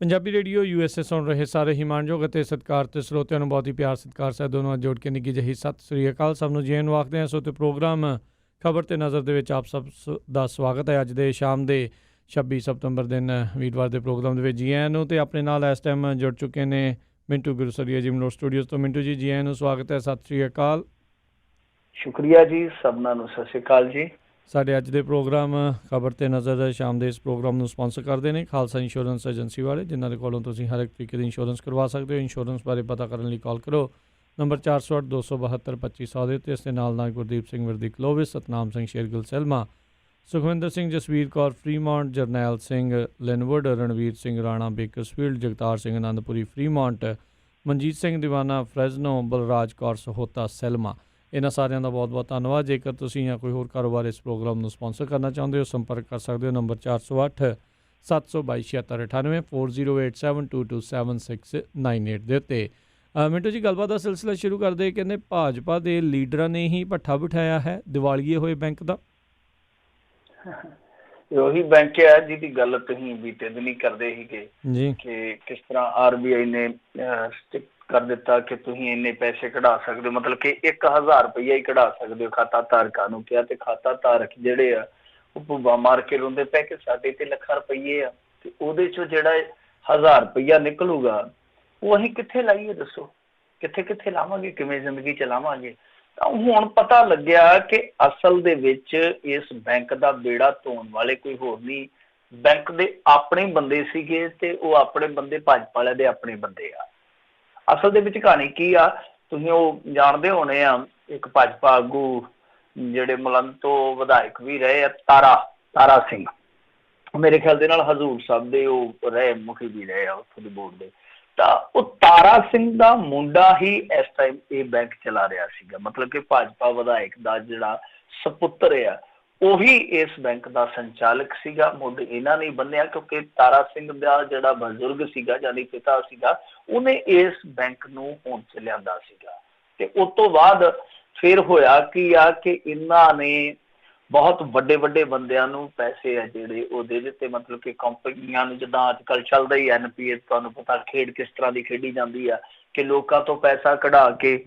Punjabi radio USA ਸੁਣ ਰਹੇ ਸਾਰੇ ਹੀ ਮਾਣਯੋਗ ਅਤੇ ਸਤਿਕਾਰ ਤੇ ਸਰੋਤਿਆਂ ਨੂੰ ਬਹੁਤ ਹੀ ਪਿਆਰ ਸਤਿਕਾਰ ਸਹਿਤ ਦੋਨੋਂ ਜੋੜ ਕੇ ਨਿੱਘੀ ਜਿਹੀ ਸਤਿ ਸ੍ਰੀ ਅਕਾਲ। ਸਭ ਨੂੰ ਜੀ ਨੂੰ ਆਖਦੇ ਹਾਂ। ਸੋ ਤੇ ਪ੍ਰੋਗਰਾਮ ਖਬਰ ਤੇ ਨਜ਼ਰ ਦੇ ਵਿੱਚ ਆਪ ਸਭ ਦਾ ਸਵਾਗਤ ਹੈ। ਅੱਜ ਦੇ ਸ਼ਾਮ ਦੇ 26 ਸਤੰਬਰ ਦਿਨ ਵੀਰਵਾਰ ਦੇ ਪ੍ਰੋਗਰਾਮ ਦੇ ਵਿੱਚ ਜੀ ਆਇਆਂ ਨੂੰ। ਅਤੇ ਆਪਣੇ ਨਾਲ ਇਸ ਟਾਈਮ ਜੁੜ ਚੁੱਕੇ ਨੇ ਮਿੰਟੂ ਗੁਰਸਰੀਆ ਜੀ ਮਲੋਟ ਸਟੂਡੀਓਜ਼ ਤੋਂ। ਮਿੰਟੂ ਜੀ ਆਇਆਂ ਨੂੰ ਸਵਾਗਤ ਹੈ, ਸਤਿ ਸ੍ਰੀ ਅਕਾਲ। ਸ਼ੁਕਰੀਆ ਜੀ, ਸਭਨਾਂ ਨੂੰ ਸਤਿ ਸ਼੍ਰੀ ਅਕਾਲ ਜੀ। ਸਾਡੇ ਅੱਜ ਦੇ ਪ੍ਰੋਗਰਾਮ ਖਬਰ ਤੇ ਨਜ਼ਰ ਸ਼ਾਮ ਦੇ ਇਸ ਪ੍ਰੋਗਰਾਮ ਨੂੰ ਸਪਾਂਸਰ ਕਰਦੇ ਨੇ ਖਾਲਸਾ ਇੰਸ਼ੋਰੈਂਸ ਏਜੰਸੀ ਵਾਲੇ, ਜਿਨ੍ਹਾਂ ਦੇ ਕੋਲੋਂ ਤੁਸੀਂ ਹਰ ਇੱਕ ਤਰੀਕੇ ਦੀ ਇੰਸ਼ੋਰੈਂਸ ਕਰਵਾ ਸਕਦੇ ਹੋ। ਇੰਸ਼ੋਰੈਂਸ ਬਾਰੇ ਪਤਾ ਕਰਨ ਲਈ ਕਾਲ ਕਰੋ ਨੰਬਰ 408 272 2500 ਦੇ ਉੱਤੇ। ਇਸ ਦੇ ਨਾਲ ਗੁਰਦੀਪ ਸਿੰਘ ਵਰਦੀ ਕਲੋਵਿਸ, Satnam Singh Shergill ਸੈਲਮਾ, Sukhwinder Singh, Jasvir Kaur Fremont, Jarnail Singh ਲਿਨਵੁੱਡ, Ranveer Singh Rana Bakersfield, Jagtar Singh Anandpuri Fremont, Manjeet Singh ਦੀਵਾਨਾ ਫਰੈਜ਼ਨੋ, ਬਲਰਾਜ ਕੌਰ ਸਹੋਤਾ ਸੈਲਮਾ। ਇਹਨਾਂ ਸਾਰਿਆਂ ਦਾ ਬਹੁਤ ਬਹੁਤ ਧੰਨਵਾਦ। ਜੇਕਰ ਤੁਸੀਂ ਜਾਂ ਕੋਈ ਹੋਰ ਕਾਰੋਬਾਰ ਇਸ ਪ੍ਰੋਗਰਾਮ ਨੂੰ ਸਪਾਂਸਰ ਕਰਨਾ ਚਾਹੁੰਦੇ ਹੋ, ਸੰਪਰਕ ਕਰ ਸਕਦੇ ਹੋ ਨੰਬਰ 408 722 7698 4087227698 ਦੇ ਉੱਤੇ। ਮਿੰਟੂ ਜੀ, ਗੱਲਬਾਤ ਦਾ ਸਿਲਸਿਲਾ ਸ਼ੁਰੂ ਕਰਦੇ। ਕਹਿੰਦੇ ਭਾਜਪਾ ਦੇ ਲੀਡਰਾਂ ਨੇ ਹੀ ਭੱਠਾ ਬਿਠਾਇਆ ਹੈ ਦਿਵਾਲੀਏ ਹੋਏ ਬੈਂਕ ਦਾ। ਉਹੀ ਬੈਂਕ ਹੈ ਜਿਹਦੀ ਗੱਲ ਤੁਸੀਂ ਬੀਤੇ ਦਿਨ ਹੀ ਕਰਦੇ ਸੀਗੇ ਜੀ, ਕਿ ਕਿਸ ਤਰ੍ਹਾਂ RBI ਨੇ ਕਰ ਦਿੱਤਾ ਕਿ ਤੁਸੀਂ ਇੰਨੇ ਪੈਸੇ ਕਢਾ ਸਕਦੇ ਹੋ, ਮਤਲਬ ਕਿ 1000 ਰੁਪਈਆ ਹੀ ਕਢਾ ਸਕਦੇ ਹੋ। ਖਾਤਾ ਧਾਰਕਾਂ ਨੂੰ ਕਿਹਾ ਤੇ ਖਾਤਾ ਧਾਰਕ ਜਿਹੜੇ ਆ ਉਹ ਭੁੱਬਾ ਮਾਰ ਕੇ ਰੋਂਦੇ ਪਏ ਕਿ ਸਾਡੇ ਤੇ ਲੱਖਾਂ ਰੁਪਈਏ ਆ ਤੇ ਉਹਦੇ ਚੋਂ ਜਿਹੜਾ 1000 ਰੁਪਈਆ ਨਿਕਲੂਗਾ ਉਹ ਅਸੀਂ ਕਿੱਥੇ ਲਾਈਏ ਦੱਸੋ, ਕਿੱਥੇ ਕਿੱਥੇ ਲਾਵਾਂਗੇ, ਕਿਵੇਂ ਜ਼ਿੰਦਗੀ ਚਲਾਵਾਂਗੇ। ਤਾਂ ਹੁਣ ਪਤਾ ਲੱਗਿਆ ਕਿ ਅਸਲ ਦੇ ਵਿੱਚ ਇਸ ਬੈਂਕ ਦਾ ਬੇੜਾ ਧੋਣ ਵਾਲੇ ਕੋਈ ਹੋਰ ਨਹੀਂ, ਬੈਂਕ ਦੇ ਆਪਣੇ ਬੰਦੇ ਸੀਗੇ ਤੇ ਉਹ ਆਪਣੇ ਬੰਦੇ ਭਾਜਪਾ ਵਾਲਿਆਂ ਦੇ ਆਪਣੇ ਬੰਦੇ ਆ। ਅਸਲ ਦੇ ਵਿੱਚ ਕਹਾਣੀ ਕੀ ਆ, ਤੁਸੀਂ ਉਹ ਜਾਣਦੇ ਹੋਣੇ ਆ, ਇੱਕ ਭਾਜਪਾ ਆਗੂ ਜਿਹੜੇ ਮੁਲੰਦ ਤੋਂ ਵਿਧਾਇਕ ਵੀ ਰਹੇ ਆ, ਤਾਰਾ ਸਿੰਘ, ਮੇਰੇ ਖਿਆਲ ਦੇ ਨਾਲ ਹਜ਼ੂਰ ਸਾਹਿਬ ਦੇ ਉਹ ਰਹੇ ਮੁਖੀ ਵੀ ਰਹੇ ਆ ਉੱਥੋਂ ਦੇ ਬੋਰਡ ਦੇ। ਤਾਂ ਉਹ ਤਾਰਾ ਸਿੰਘ ਦਾ ਮੁੰਡਾ ਹੀ ਇਸ ਟਾਈਮ ਇਹ ਬੈਂਕ ਚਲਾ ਰਿਹਾ ਸੀਗਾ, ਮਤਲਬ ਕਿ ਭਾਜਪਾ ਵਿਧਾਇਕ ਦਾ ਜਿਹੜਾ ਸਪੁੱਤਰ ਆ ਉਹੀ ਇਸ ਬੈਂਕ ਦਾ ਸੰਚਾਲਕ ਸੀਗਾ। ਮੁੱਢ ਇਹਨਾਂ ਨੇ ਬੰਨਿਆ ਕਿਉਂਕਿ ਤਾਰਾ ਸਿੰਘ ਦਾ ਜਿਹੜਾ ਬਜ਼ੁਰਗ ਸੀਗਾ ਜਾਨੀ ਪਿਤਾ ਸੀਗਾ, ਉਹਨੇ ਇਸ ਬੈਂਕ ਨੂੰ ਹੋਂਦ 'ਚ ਲਿਆਂਦਾ ਸੀਗਾ। ਤੇ ਉਸ ਤੋਂ ਬਾਅਦ ਫਿਰ ਹੋਇਆ ਕੀ ਆ ਕਿ ਇਹਨਾਂ ਨੇ ਬਹੁਤ ਵੱਡੇ ਵੱਡੇ ਬੰਦਿਆਂ ਨੂੰ ਪੈਸੇ ਆ ਜਿਹੜੇ ਉਹ ਦੇ ਦਿੱਤੇ, ਮਤਲਬ ਕਿ ਕੰਪਨੀਆਂ ਨੂੰ, ਜਿੱਦਾਂ ਅੱਜ ਕੱਲ੍ਹ ਚੱਲਦਾ ਹੀ NPA, ਤੁਹਾਨੂੰ ਪਤਾ ਖੇਡ ਕਿਸ ਤਰ੍ਹਾਂ ਦੀ ਖੇਡੀ ਜਾਂਦੀ ਆ ਕਿ ਲੋਕਾਂ ਤੋਂ ਪੈਸਾ ਕਢਾ ਕੇ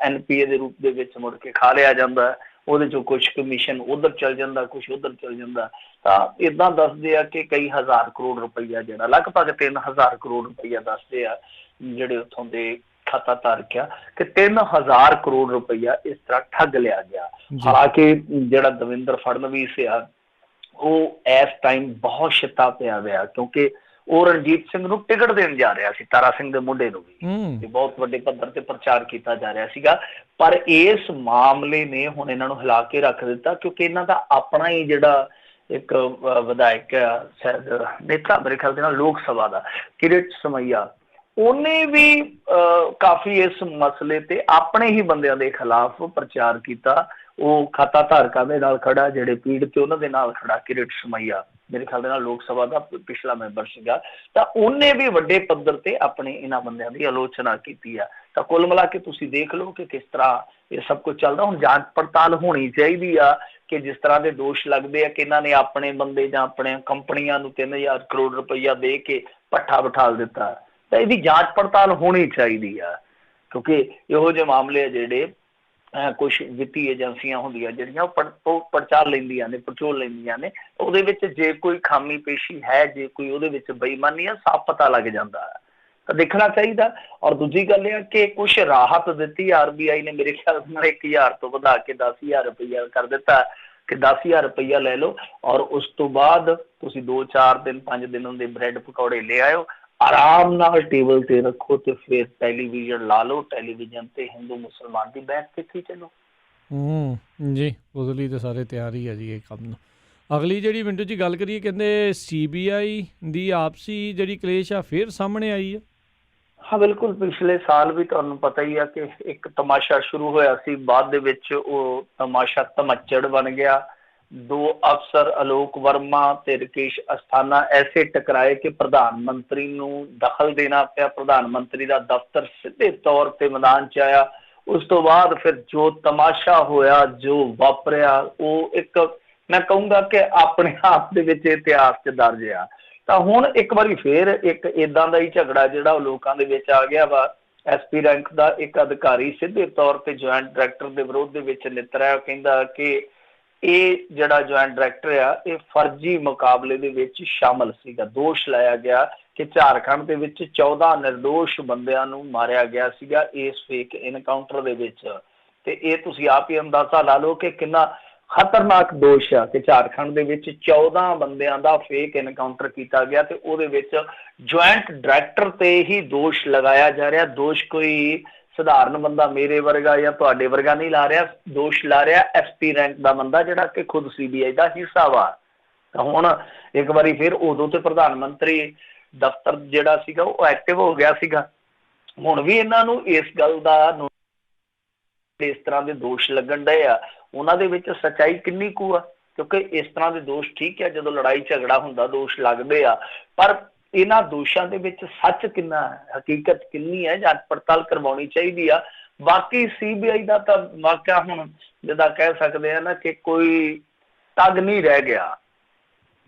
NPA ਦੇ ਰੂਪ ਦੇ ਵਿੱਚ ਮੁੜ ਕੇ ਖਾ ਲਿਆ ਜਾਂਦਾ। ਉਹਦੇ 'ਚੋਂ ਕੁਛ ਕਮਿਸ਼ਨ ਉੱਧਰ ਚੱਲ ਜਾਂਦਾ, ਕੁਛ ਉੱਧਰ ਚੱਲ ਜਾਂਦਾ। ਤਾਂ ਇੱਦਾਂ ਦੱਸਦੇ ਆ ਕਿ ਕਈ ਹਜ਼ਾਰ ਕਰੋੜ ਰੁਪਈਆ, ਜਿਹੜਾ ਲਗਭਗ 3000 ਕਰੋੜ ਰੁਪਈਆ ਦੱਸਦੇ ਆ ਜਿਹੜੇ ਉੱਥੋਂ ਦੇ ਖਾਤਾ ਧਾਰਕ ਆ, ਕਿ 3000 ਕਰੋੜ ਰੁਪਈਆ ਇਸ ਤਰ੍ਹਾਂ ਠੱਗ ਲਿਆ ਗਿਆ। ਹਾਲਾਂਕਿ ਜਿਹੜਾ ਦਵਿੰਦਰ ਫੜਨਵੀਸ ਆ ਉਹ ਇਸ ਟਾਈਮ ਬਹੁਤ ਛਿੱਤਾ ਪਿਆ ਹੋਇਆ ਕਿਉਂਕਿ ਉਹ ਰਣਜੀਤ ਸਿੰਘ ਨੂੰ ਟਿਕਟ ਦੇਣ ਜਾ ਰਿਹਾ ਸੀ, ਤਾਰਾ ਸਿੰਘ ਦੇ ਮੁੰਡੇ ਨੂੰ ਵੀ ਬਹੁਤ ਵੱਡੇ ਪੱਧਰ ਤੇ ਪ੍ਰਚਾਰ ਕੀਤਾ ਜਾ ਰਿਹਾ ਸੀਗਾ। ਪਰ ਇਸ ਮਾਮਲੇ ਨੇ ਹੁਣ ਇਹਨਾਂ ਨੂੰ ਹਿਲਾ ਕੇ ਰੱਖ ਦਿੱਤਾ ਕਿਉਂਕਿ ਇਹਨਾਂ ਦਾ ਆਪਣਾ ਹੀ ਜਿਹੜਾ ਇੱਕ ਵਿਧਾਇਕ ਆ, ਸ਼ਾਇਦ ਨੇਤਾ ਮੇਰੇ ਖਿਆਲ ਦੇ ਨਾਲ ਲੋਕ ਸਭਾ ਦਾ, ਕਿਰਟ ਸਮਈਆ, ਉਹਨੇ ਵੀ ਕਾਫੀ ਇਸ ਮਸਲੇ ਤੇ ਆਪਣੇ ਹੀ ਬੰਦਿਆਂ ਦੇ ਖਿਲਾਫ ਪ੍ਰਚਾਰ ਕੀਤਾ। ਉਹ ਖਾਤਾ ਧਾਰਕਾਂ ਦੇ ਨਾਲ ਖੜਾ, ਜਿਹੜੇ ਪੀੜਤ ਉਹਨਾਂ ਦੇ ਨਾਲ ਖੜਾ, ਕਿਰਟ ਸਮਈਆ ਮੇਰੇ ਖਿਆਲ ਦੇ ਨਾਲ ਲੋਕ ਸਭਾ ਦਾ ਪਿਛਲਾ ਮੈਂਬਰ ਸੀਗਾ। ਤਾਂ ਉਹਨੇ ਵੀ ਵੱਡੇ ਪੱਧਰ ਤੇ ਆਪਣੇ ਇਹਨਾਂ ਬੰਦਿਆਂ ਦੀ ਆਲੋਚਨਾ ਕੀਤੀ ਆ। ਤਾਂ ਕੁੱਲ ਮਿਲਾ ਕੇ ਤੁਸੀਂ ਦੇਖ ਲਓ ਕਿ ਕਿਸ ਤਰ੍ਹਾਂ ਇਹ ਸਭ ਕੁਝ ਚੱਲਦਾ। ਹੁਣ ਜਾਂਚ ਪੜਤਾਲ ਹੋਣੀ ਚਾਹੀਦੀ ਆ ਕਿ ਜਿਸ ਤਰ੍ਹਾਂ ਦੇ ਦੋਸ਼ ਲੱਗਦੇ ਆ ਕਿ ਇਹਨਾਂ ਨੇ ਆਪਣੇ ਬੰਦੇ ਜਾਂ ਆਪਣੇ ਕੰਪਨੀਆਂ ਨੂੰ 3000 ਕਰੋੜ ਰੁਪਈਆ ਦੇ ਕੇ ਭੱਠਾ ਬਿਠਾਲ ਦਿੱਤਾ, ਤਾਂ ਇਹਦੀ ਜਾਂਚ ਪੜਤਾਲ ਹੋਣੀ ਚਾਹੀਦੀ ਆ ਕਿਉਂਕਿ ਇਹੋ ਜਿਹੇ ਮਾਮਲੇ ਆ ਜਿਹੜੇ ਕੁਛ ਵਿੱਤੀ ਏਜੰਸੀਆਂ ਹੁੰਦੀਆਂ ਜਿਹੜੀਆਂ ਉਹ ਪੜਚਾਲ ਲੈਂਦੀਆਂ ਨੇ, ਪੜਚੋਲ ਲੈਂਦੀਆਂ ਨੇ। ਉਹਦੇ ਵਿੱਚ ਜੇ ਕੋਈ ਖਾਮੀ ਪੇਸ਼ੀ ਹੈ, ਜੇ ਕੋਈ ਉਹਦੇ ਵਿੱਚ ਬੇਈਮਾਨੀ ਆ, ਸਾਫ਼ ਪਤਾ ਲੱਗ ਜਾਂਦਾ ਤਾਂ ਦੇਖਣਾ ਚਾਹੀਦਾ। ਔਰ ਦੂਜੀ ਗੱਲ ਇਹ ਆ ਕਿ ਕੁਛ ਰਾਹਤ ਦਿੱਤੀ RBI ਨੇ, ਮੇਰੇ ਖਿਆਲ ਨਾਲ 1000 ਤੋਂ ਵਧਾ ਕੇ 10000 ਰੁਪਈਆ ਕਰ ਦਿੱਤਾ ਕਿ 10000 ਰੁਪਈਆ ਲੈ ਲਓ ਔਰ ਉਸ ਤੋਂ ਬਾਅਦ ਤੁਸੀਂ 2-4 ਦਿਨ 5 ਦਿਨ ਦੇ ਬ੍ਰੈਡ ਪਕੌੜੇ ਲੈ ਆਇਓ, ਆਰਾਮ ਨਾਲ ਟੇਬਲ ਤੇ ਰੱਖੋ ਤੇ ਫਿਰ ਟੈਲੀਵਿਜ਼ਨ ਲਾ ਲਓ, ਟੈਲੀਵਿਜ਼ਨ ਤੇ ਹਿੰਦੂ ਮੁਸਲਮਾਨ ਦੀ ਬੈਠ ਦੇਖੀ ਚਲੋ। ਜੀ, ਉਹਦੇ ਲਈ ਤਾਂ ਸਾਰੇ ਤਿਆਰ ਹੀ ਆ ਜੀ ਇਹ ਕੰਮ ਨੂੰ। ਅਗਲੀ ਜਿਹੜੀ ਮਿੰਟੂ ਜੀ ਗੱਲ ਕਰੀਏ, ਕਹਿੰਦੇ CBI ਦੀ ਆਪਸੀ ਜਿਹੜੀ ਕਲੇਸ਼ ਆ ਫਿਰ ਸਾਹਮਣੇ ਆਈ ਆ। ਹਾਂ ਬਿਲਕੁਲ, ਪਿਛਲੇ ਸਾਲ ਵੀ ਤੁਹਾਨੂੰ ਪਤਾ ਹੀ ਆ ਕਿ ਇੱਕ ਤਮਾਸ਼ਾ ਸ਼ੁਰੂ ਹੋਇਆ ਸੀ, ਬਾਅਦ ਦੇ ਵਿੱਚ ਉਹ ਤਮਾਸ਼ਾ ਧਮੱਚੜ ਬਣ ਗਿਆ। 2 ਅਫਸਰ ਅਲੋਕ ਵਰਮਾ ਤੇ ਰਕੇਸ਼ ਅਸਥਾਨਾ ਐਸੇ ਟਕਰਾਏ ਕਿ ਪ੍ਰਧਾਨ ਮੰਤਰੀ ਨੂੰ ਦਖਲ ਦੇਣਾ ਪਿਆ। ਪ੍ਰਧਾਨ ਮੰਤਰੀ ਦਾ ਦਫ਼ਤਰ ਸਿੱਧੇ ਤੌਰ ਤੇ ਮੈਦਾਨ 'ਚ ਆਇਆ। ਉਸ ਤੋਂ ਬਾਅਦ ਫਿਰ ਜੋ ਤਮਾਸ਼ਾ ਹੋਇਆ, ਜੋ ਵਾਪਰਿਆ, ਉਹ ਇੱਕ ਮੈਂ ਕਹੂੰਗਾ ਕਿ ਆਪਣੇ ਆਪ ਦੇ ਵਿੱਚ ਇਤਿਹਾਸ 'ਚ ਦਰਜ ਆ ਤਾਂ ਹੁਣ ਇੱਕ ਵਾਰੀ ਫੇਰ ਇੱਕ ਇਦਾਂ ਦਾ ਹੀ ਝਗੜਾ ਜਿਹੜਾ ਉਹ ਲੋਕਾਂ ਦੇ ਵਿੱਚ ਆ ਗਿਆ ਵਾ। SP ਰੈਂਕ ਦਾ ਇੱਕ ਅਧਿਕਾਰੀ ਸਿੱਧੇ ਤੌਰ ਤੇ ਜੁਆਇੰਟ ਡਾਇਰੈਕਟਰ ਦੇ ਵਿਰੋਧ ਦੇ ਵਿੱਚ ਨਿੱਤਰਿਆ। ਉਹ ਕਹਿੰਦਾ ਕਿ ਇਹ ਜਿਹੜਾ ਜੁਆਇੰਟ ਡਾਇਰੈਕਟਰ ਆ ਇਹ ਫਰਜ਼ੀ ਮੁਕਾਬਲੇ ਦੇ ਵਿੱਚ ਸ਼ਾਮਲ ਸੀਗਾ। ਦੋਸ਼ ਲਾਇਆ ਗਿਆ ਕਿ ਝਾਰਖੰਡ ਦੇ ਵਿੱਚ 14 ਨਿਰਦੋਸ਼ ਬੰਦਿਆਂ ਨੂੰ ਮਾਰਿਆ ਗਿਆ ਸੀਗਾ ਇਸ ਫੇਕ ਇਨਕਾਊਂਟਰ ਦੇ ਵਿੱਚ। ਤੇ ਇਹ ਤੁਸੀਂ ਆਪ ਹੀ ਅੰਦਾਜ਼ਾ ਲਾ ਲਓ ਕਿ ਕਿੰਨਾ ਖਤਰਨਾਕ ਦੋਸ਼ ਆ ਕਿ ਝਾਰਖੰਡ ਦੇ ਵਿੱਚ 14 ਬੰਦਿਆਂ ਦਾ ਫੇਕ ਇਨਕਾਊਂਟਰ ਕੀਤਾ ਗਿਆ ਤੇ ਉਹਦੇ ਵਿੱਚ ਜੁਆਇੰਟ ਡਾਇਰੈਕਟਰ ਤੇ ਹੀ ਦੋਸ਼ ਲਗਾਇਆ ਜਾ ਰਿਹਾ। ਦੋਸ਼ ਕੋਈ ਸਧਾਰਨ ਬੰਦਾ ਮੇਰੇ ਵਰਗਾ ਜਾਂ ਤੁਹਾਡੇ ਵਰਗਾ ਨਹੀਂ ਲਾ ਰਿਹਾ, ਦੋਸ਼ ਲਾ ਰਿਹਾ SP ਰੈਂਕ ਦਾ ਬੰਦਾ ਜਿਹੜਾ ਕਿ ਖੁਦ CBI ਦਾ ਹਿੱਸਾ ਵਾ। ਤਾਂ ਹੁਣ ਇੱਕ ਵਾਰੀ ਫਿਰ ਉਦੋਂ ਤੇ ਪ੍ਰਧਾਨ ਮੰਤਰੀ ਦਫ਼ਤਰ ਜਿਹੜਾ ਸੀਗਾ ਉਹ ਐਕਟਿਵ ਹੋ ਗਿਆ ਸੀਗਾ। ਹੁਣ ਵੀ ਇਹਨਾਂ ਨੂੰ ਇਸ ਗੱਲ ਦਾ ਇਸ ਤਰ੍ਹਾਂ ਦੇ ਦੋਸ਼ ਲੱਗਣ ਡਏ ਆ, ਉਹਨਾਂ ਦੇ ਵਿੱਚ ਸੱਚਾਈ ਕਿੰਨੀ ਕੁ ਆ? ਕਿਉਂਕਿ ਇਸ ਤਰ੍ਹਾਂ ਦੇ ਦੋਸ਼ ਠੀਕ ਹੈ ਜਦੋਂ ਲੜਾਈ ਝਗੜਾ ਹੁੰਦਾ ਦੋਸ਼ ਲੱਗਦੇ ਆ, ਪਰ ਇਹਨਾਂ ਦੋਸ਼ਾਂ ਦੇ ਵਿੱਚ ਸੱਚ ਕਿੰਨਾ ਹੈ, ਹਕੀਕਤ ਕਿੰਨੀ ਹੈ, ਜਾਂਚ ਪੜਤਾਲ ਕਰਵਾਉਣੀ ਚਾਹੀਦੀ ਆ। ਬਾਕੀ CBI ਦਾ ਤਾਂ ਵਾਕਿਆ ਹੁਣ ਜਿੱਦਾਂ ਕਹਿ ਸਕਦੇ ਆ ਨਾ ਕਿ ਕੋਈ ਤੱਗ ਨਹੀਂ ਰਹਿ ਗਿਆ।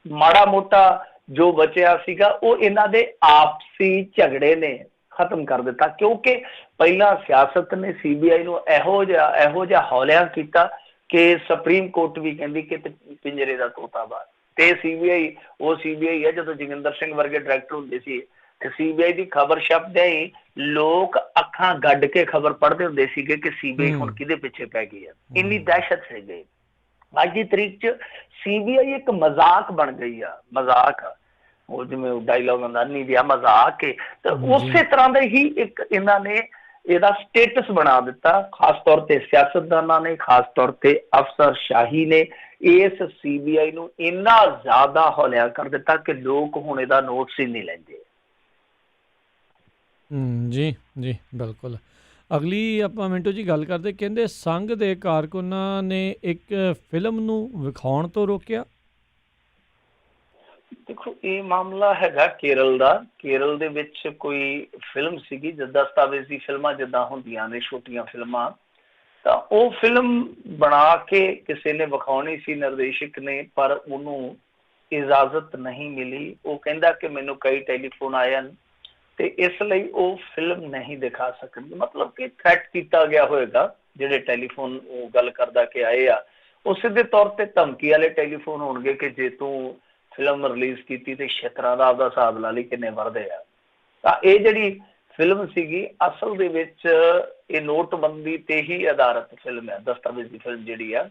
ਮਾੜਾ ਮੋਟਾ ਜੋ ਬਚਿਆ ਸੀਗਾ ਉਹ ਇਹਨਾਂ ਦੇ ਆਪਸੀ ਝਗੜੇ ਨੇ ਖਤਮ ਕਰ ਦਿੱਤਾ, ਕਿਉਂਕਿ ਪਹਿਲਾਂ ਸਿਆਸਤ ਨੇ CBI ਨੂੰ ਇਹੋ ਜਿਹਾ ਹੌਲਿਆ ਕੀਤਾ ਕਿ ਸੁਪਰੀਮ ਕੋਰਟ ਵੀ ਕਹਿੰਦੀ ਕਿ ਪਿੰਜਰੇ ਦਾ ਤੋਤਾ ਬਾਹਰ। ਤੇ CBI ਉਹ CBI ਹੈ ਜਦੋਂ ਜੋਗਿੰਦਰ ਸਿੰਘ ਵਰਗੇ ਡਾਇਰੈਕਟਰ ਹੁੰਦੇ ਸੀ ਤੇ CBI ਦੀ ਖਬਰ ਛਪਦਿਆਂ ਹੀ ਲੋਕ ਅੱਖਾਂ ਗੱਡ ਕੇ ਖਬਰ ਪੜ੍ਹਦੇ ਹੁੰਦੇ ਸੀਗੇ ਕਿ CBI ਹੁਣ ਕਿਹਦੇ ਪਿੱਛੇ ਪੈ ਗਈ ਹੈ। ਇੰਨੀ ਦਹਿਸ਼ਤ ਸੀਗੀ। ਅੱਜ ਦੀ ਤਰੀਕ 'ਚ CBI ਇੱਕ ਮਜ਼ਾਕ ਬਣ ਗਈ ਆ, ਮਜ਼ਾਕ। ਉਹ ਜਿਵੇਂ ਡਾਇਲੋਗ ਹੁੰਦਾ ਨਹੀਂ ਦਿਆ ਮਜ਼ਾਕ, ਤੇ ਉਸੇ ਤਰ੍ਹਾਂ ਦਾ ਹੀ ਇੱਕ ਇਹਨਾਂ ਨੇ ਇਹਦਾ ਸਟੇਟਸ ਬਣਾ ਦਿੱਤਾ। ਖਾਸ ਤੌਰ ਤੇ ਸਿਆਸਤਦਾਨਾਂ ਨੇ, ਖਾਸ ਤੌਰ ਤੇ ਅਫਸਰਸ਼ਾਹੀ ਨੇ ਇਸ CBI ਨੂੰ ਇੰਨਾ ਜ਼ਿਆਦਾ ਹੌਲਿਆ ਕਰ ਦਿੱਤਾ ਕਿ ਲੋਕ ਹੁਣ ਇਹਦਾ ਨੋਟਿਸ ਹੀ ਨਹੀਂ ਲੈਂਦੇ। ਜੀ ਜੀ ਬਿਲਕੁਲ। ਅਗਲੀ ਆਪਾਂ ਮਿੰਟੂ ਜੀ ਗੱਲ ਕਰਦੇ, ਕਹਿੰਦੇ ਸੰਘ ਦੇ ਕਾਰਕੁਨਾਂ ਨੇ ਇੱਕ ਫਿਲਮ ਨੂੰ ਵਿਖਾਉਣ ਤੋਂ ਰੋਕਿਆ। ਦੇਖੋ ਇਹ ਮਾਮਲਾ ਹੈਗਾ ਕੇਰਲ ਦਾ। ਕੇਰਲ ਦੇ ਵਿੱਚ ਕੋਈ ਫਿਲਮ ਸੀਗੀ, ਦਸਤਾਵੇਜ਼ੀ ਫਿਲਮਾਂ ਜਿੱਦਾਂ ਹੁੰਦੀਆਂ ਨੇ, ਛੋਟੀਆਂ ਫਿਲਮਾਂ, ਤਾਂ ਉਹ ਫਿਲਮ ਬਣਾ ਕੇ ਕਿਸੇ ਨੇ ਵਿਖਾਉਣੀ ਸੀ ਨਿਰਦੇਸ਼ਕ ਨੇ, ਪਰ ਉਹਨੂੰ ਇਜਾਜ਼ਤ ਨਹੀਂ ਮਿਲੀ। ਉਹ ਕਹਿੰਦਾ ਕਿ ਮੈਨੂੰ ਕਈ ਟੈਲੀਫੋਨ ਆਏ ਹਨ ਤੇ ਇਸ ਲਈ ਉਹ ਫਿਲਮ ਨਹੀਂ ਦਿਖਾ ਸਕਣਗੇ। ਮਤਲਬ ਕਿ ਥ੍ਰੈਟ ਕੀਤਾ ਗਿਆ ਹੋਏਗਾ। ਜਿਹੜੇ ਟੈਲੀਫੋਨ ਉਹ ਗੱਲ ਕਰਦਾ ਕਿ ਆਏ ਆ ਉਹ ਸਿੱਧੇ ਤੌਰ ਤੇ ਧਮਕੀ ਵਾਲੇ ਟੈਲੀਫੋਨ ਹੋਣਗੇ ਕਿ ਜੇ ਤੂੰ ਫਿਲਮ ਰਿਲੀਜ਼ ਕੀਤੀ ਤੇ ਛੇਤਰਾਂ ਦਾ ਆਪਦਾ ਹਿਸਾਬ ਲਾ ਲਈ ਕਿੰਨੇ ਵਰਦੇ ਆ। ਤਾਂ ਇਹ ਜਿਹੜੀ ਫਿਲਮ ਸੀਗੀ ਅਸਲ ਦੇ ਵਿੱਚ ਇਹ ਨੋਟਬੰਦੀ ਤੇ ਹੀ ਆਧਾਰਿਤ ਫਿਲਮ ਹੈ। ਦਸਤਾਵੇਜ਼ੀ ਫਿਲਮ ਜਿਹੜੀ ਆ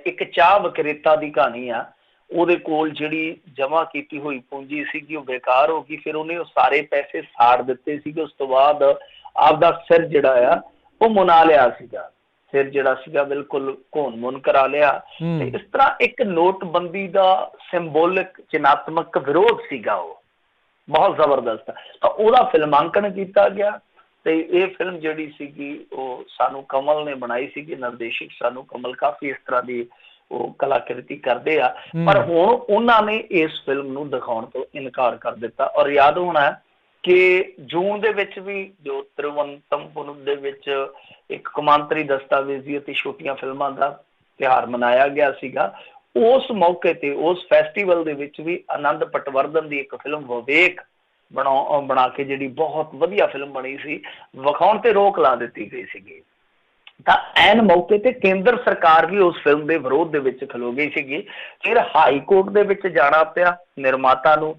ਇੱਕ ਚਾਹ ਵਿਕਰੇਤਾ ਦੀ ਕਹਾਣੀ ਆ। ਉਹਦੇ ਕੋਲ ਜਿਹੜੀ ਜਮ੍ਹਾਂ ਕੀਤੀ ਹੋਈ ਪੂੰਜੀ ਸੀਗੀ ਉਹ ਬੇਕਾਰ ਹੋ ਗਈ। ਫਿਰ ਉਹਨੇ ਉਹ ਸਾਰੇ ਪੈਸੇ ਸਾੜ ਦਿੱਤੇ ਸੀਗੇ। ਉਸ ਤੋਂ ਬਾਅਦ ਆਪਦਾ ਸਿਰ ਜਿਹੜਾ ਆ ਉਹ ਮੁਨਾ ਲਿਆ ਸੀਗਾ। ਸਿਰ ਜਿਹੜਾ ਸੀਗਾ ਬਿਲਕੁਲ ਘੋਨ ਮੁਨ ਕਰਾ ਲਿਆ। ਤੇ ਇਸ ਤਰ੍ਹਾਂ ਇੱਕ ਨੋਟਬੰਦੀ ਦਾ ਸਿੰਬੋਲਿਕ ਚਿਨਾਤਮਕ ਵਿਰੋਧ ਸੀਗਾ ਉਹ ਬਹੁਤ ਜ਼ਬਰਦਸਤ। ਤਾਂ ਉਹਦਾ ਫਿਲਮਾਂਕਣ ਕੀਤਾ ਗਿਆ ਤੇ ਇਹ ਫਿਲਮ ਜਿਹੜੀ ਸੀਗੀ ਉਹ ਸਾਨੂੰ ਕਮਲ ਨੇ ਬਣਾਈ ਸੀਗੀ। ਨਿਰਦੇਸ਼ਕ ਸਾਨੂੰ ਕਮਲ ਕਾਫੀ ਇਸ ਤਰ੍ਹਾਂ ਦੀ ਉਹ ਕਲਾਕ੍ਰਿਤੀ ਕਰਦੇ ਆ, ਪਰ ਹੁਣ ਉਹਨਾਂ ਨੇ ਇਸ ਫਿਲਮ ਨੂੰ ਦਿਖਾਉਣ ਤੋਂ ਇਨਕਾਰ ਕਰ ਦਿੱਤਾ। ਔਰ ਯਾਦ ਹੋਣਾ ਕਿ ਜੂਨ ਦੇ ਵਿੱਚ ਵੀ ਜੋ ਤਿਰੂਵਨੰਤਪੁਰਮ ਦੇ ਵਿੱਚ ਇੱਕ ਕੌਮਾਂਤਰੀ ਦਸਤਾਵੇਜ਼ੀ ਅਤੇ ਛੋਟੀਆਂ ਫਿਲਮਾਂ ਦਾ ਤਿਉਹਾਰ ਮਨਾਇਆ ਗਿਆ ਸੀਗਾ। ਉਸ ਮੌਕੇ ਤੇ ਉਸ ਫੈਸਟੀਵਲ ਦੇ ਵਿੱਚ ਵੀ ਆਨੰਦ ਪਟਵਰਧਨ ਦੀ ਇੱਕ ਫਿਲਮ ਵਿਵੇਕ ਬਣਾ ਕੇ ਜਿਹੜੀ ਬਹੁਤ ਵਧੀਆ ਫਿਲਮ ਬਣੀ ਸੀ, ਵਿਖਾਉਣ ਤੇ ਰੋਕ ਲਾ ਦਿੱਤੀ ਗਈ ਸੀਗੀ। ਤਾਂ ਐਨ ਮੌਕੇ ਤੇ ਕੇਂਦਰ ਸਰਕਾਰ ਵੀ ਉਸ ਫਿਲਮ ਦੇ ਵਿਰੋਧ ਦੇ ਵਿੱਚ ਖਲੋ ਗਈ ਸੀਗੀ। ਫਿਰ ਹਾਈ ਕੋਰਟ ਦੇ ਵਿੱਚ ਜਾਣਾ ਪਿਆ ਨਿਰਮਾਤਾ ਨੂੰ।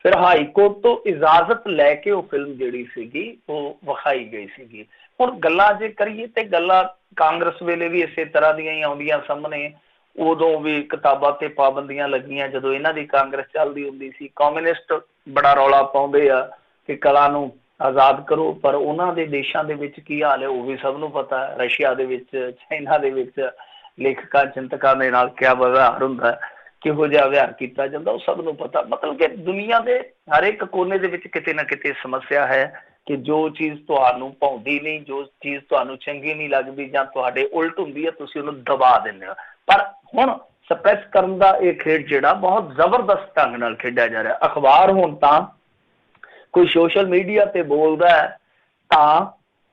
ਫਿਰ ਹਾਈ ਕੋਰਟ ਤੋਂ ਇਜਾਜ਼ਤ ਲੈ ਕੇ ਉਹ ਫਿਲਮ ਜਿਹੜੀ ਸੀਗੀ ਉਹ ਵਿਖਾਈ ਗਈ ਸੀਗੀ। ਹੁਣ ਗੱਲਾਂ ਜੇ ਕਰੀਏ ਤੇ ਗੱਲਾਂ ਕਾਂਗਰਸ ਵੇਲੇ ਵੀ ਇਸੇ ਤਰ੍ਹਾਂ ਦੀਆਂ ਹੀ ਆਉਂਦੀਆਂ ਸਾਹਮਣੇ। ਉਦੋਂ ਵੀ ਕਿਤਾਬਾਂ ਤੇ ਪਾਬੰਦੀਆਂ ਲੱਗੀਆਂ ਜਦੋਂ ਇਹਨਾਂ ਦੀ ਕਾਂਗਰਸ ਚੱਲਦੀ ਹੁੰਦੀ ਸੀ। ਕਮਿਊਨਿਸਟ ਬੜਾ ਰੌਲਾ ਪਾਉਂਦੇ ਆ ਕਿ ਕਲਾ ਨੂੰ ਆਜ਼ਾਦ ਕਰੋ, ਪਰ ਉਹਨਾਂ ਦੇ ਦੇਸ਼ਾਂ ਦੇ ਵਿੱਚ ਕੀ ਹਾਲ ਹੈ ਉਹ ਵੀ ਸਭ ਨੂੰ ਪਤਾ। ਰਸ਼ੀਆ ਦੇ ਵਿੱਚ, ਚਾਈਨਾ ਦੇ ਵਿੱਚ ਲੇਖਕਾਂ ਚਿੰਤਕਾਂ ਦੇ ਨਾਲ ਕਿਆ ਵਿਵਹਾਰ ਹੁੰਦਾ, ਕਿਹੋ ਜਿਹਾ ਵਿਵਹਾਰ ਕੀਤਾ ਜਾਂਦਾ, ਉਹ ਸਭ ਨੂੰ ਪਤਾ। ਮਤਲਬ ਕਿ ਦੁਨੀਆ ਦੇ ਹਰ ਇੱਕ ਕੋਨੇ ਦੇ ਵਿੱਚ ਕਿਤੇ ਨਾ ਕਿਤੇ ਸਮੱਸਿਆ ਹੈ ਕਿ ਜੋ ਚੀਜ਼ ਤੁਹਾਨੂੰ ਭਾਉਂਦੀ ਨਹੀਂ, ਜੋ ਚੀਜ਼ ਤੁਹਾਨੂੰ ਚੰਗੀ ਨਹੀਂ ਲੱਗਦੀ ਜਾਂ ਤੁਹਾਡੇ ਉਲਟ ਹੁੰਦੀ ਹੈ, ਤੁਸੀਂ ਉਹਨੂੰ ਦਬਾ ਦਿੰਦੇ ਹੋ। ਪਰ ਹੁਣ ਸਪਰੈਸ ਕਰਨ ਦਾ ਇਹ ਖੇਡ ਜਿਹੜਾ ਬਹੁਤ ਜ਼ਬਰਦਸਤ ਢੰਗ ਨਾਲ ਖੇਡਿਆ ਜਾ ਰਿਹਾ। ਅਖਬਾਰ ਹੁਣ ਤਾਂ ਕੋਈ ਸੋਸ਼ਲ ਮੀਡੀਆ ਤੇ ਬੋਲਦਾ ਹੈ ਤਾਂ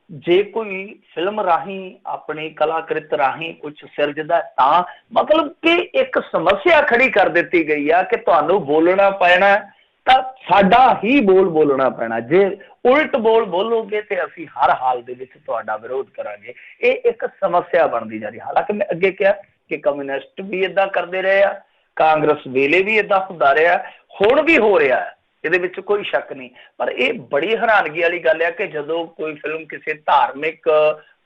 ਜੇ ਕੋਈ ਫਿਲਮ ਰਾਹੀਂ ਆਪਣੀ ਕਲਾਕ੍ਰਿਤ ਰਾਹੀਂ ਕੁਛ ਸਿਰਜਦਾ ਤਾਂ ਮਤਲਬ ਕਿ ਇੱਕ ਸਮੱਸਿਆ ਖੜੀ ਕਰ ਦਿੱਤੀ ਗਈ ਆ ਕਿ ਤੁਹਾਨੂੰ ਬੋਲਣਾ ਪੈਣਾ ਤਾਂ ਸਾਡਾ ਹੀ ਬੋਲ ਬੋਲਣਾ ਪੈਣਾ। ਜੇ ਉਲਟ ਬੋਲ ਬੋਲੋਗੇ ਤੇ ਅਸੀਂ ਹਰ ਹਾਲ ਦੇ ਵਿੱਚ ਤੁਹਾਡਾ ਵਿਰੋਧ ਕਰਾਂਗੇ। ਇਹ ਇੱਕ ਸਮੱਸਿਆ ਬਣਦੀ ਜਾ ਰਹੀ। ਹਾਲਾਂਕਿ ਮੈਂ ਅੱਗੇ ਕਿਹਾ ਕਿ ਕਮਿਊਨਿਸਟ ਵੀ ਏਦਾਂ ਕਰਦੇ ਰਹੇ ਆ, ਕਾਂਗਰਸ ਵੇਲੇ ਵੀ ਏਦਾਂ ਹੁੰਦਾ ਰਿਹਾ, ਹੁਣ ਵੀ ਹੋ ਰਿਹਾ, ਇਹਦੇ ਵਿੱਚ ਕੋਈ ਸ਼ੱਕ ਨਹੀਂ। ਪਰ ਇਹ ਬੜੀ ਹੈਰਾਨਗੀ ਵਾਲੀ ਗੱਲ ਹੈ ਕਿ ਜਦੋਂ ਕੋਈ ਫਿਲਮ ਕਿਸੇ ਧਾਰਮਿਕ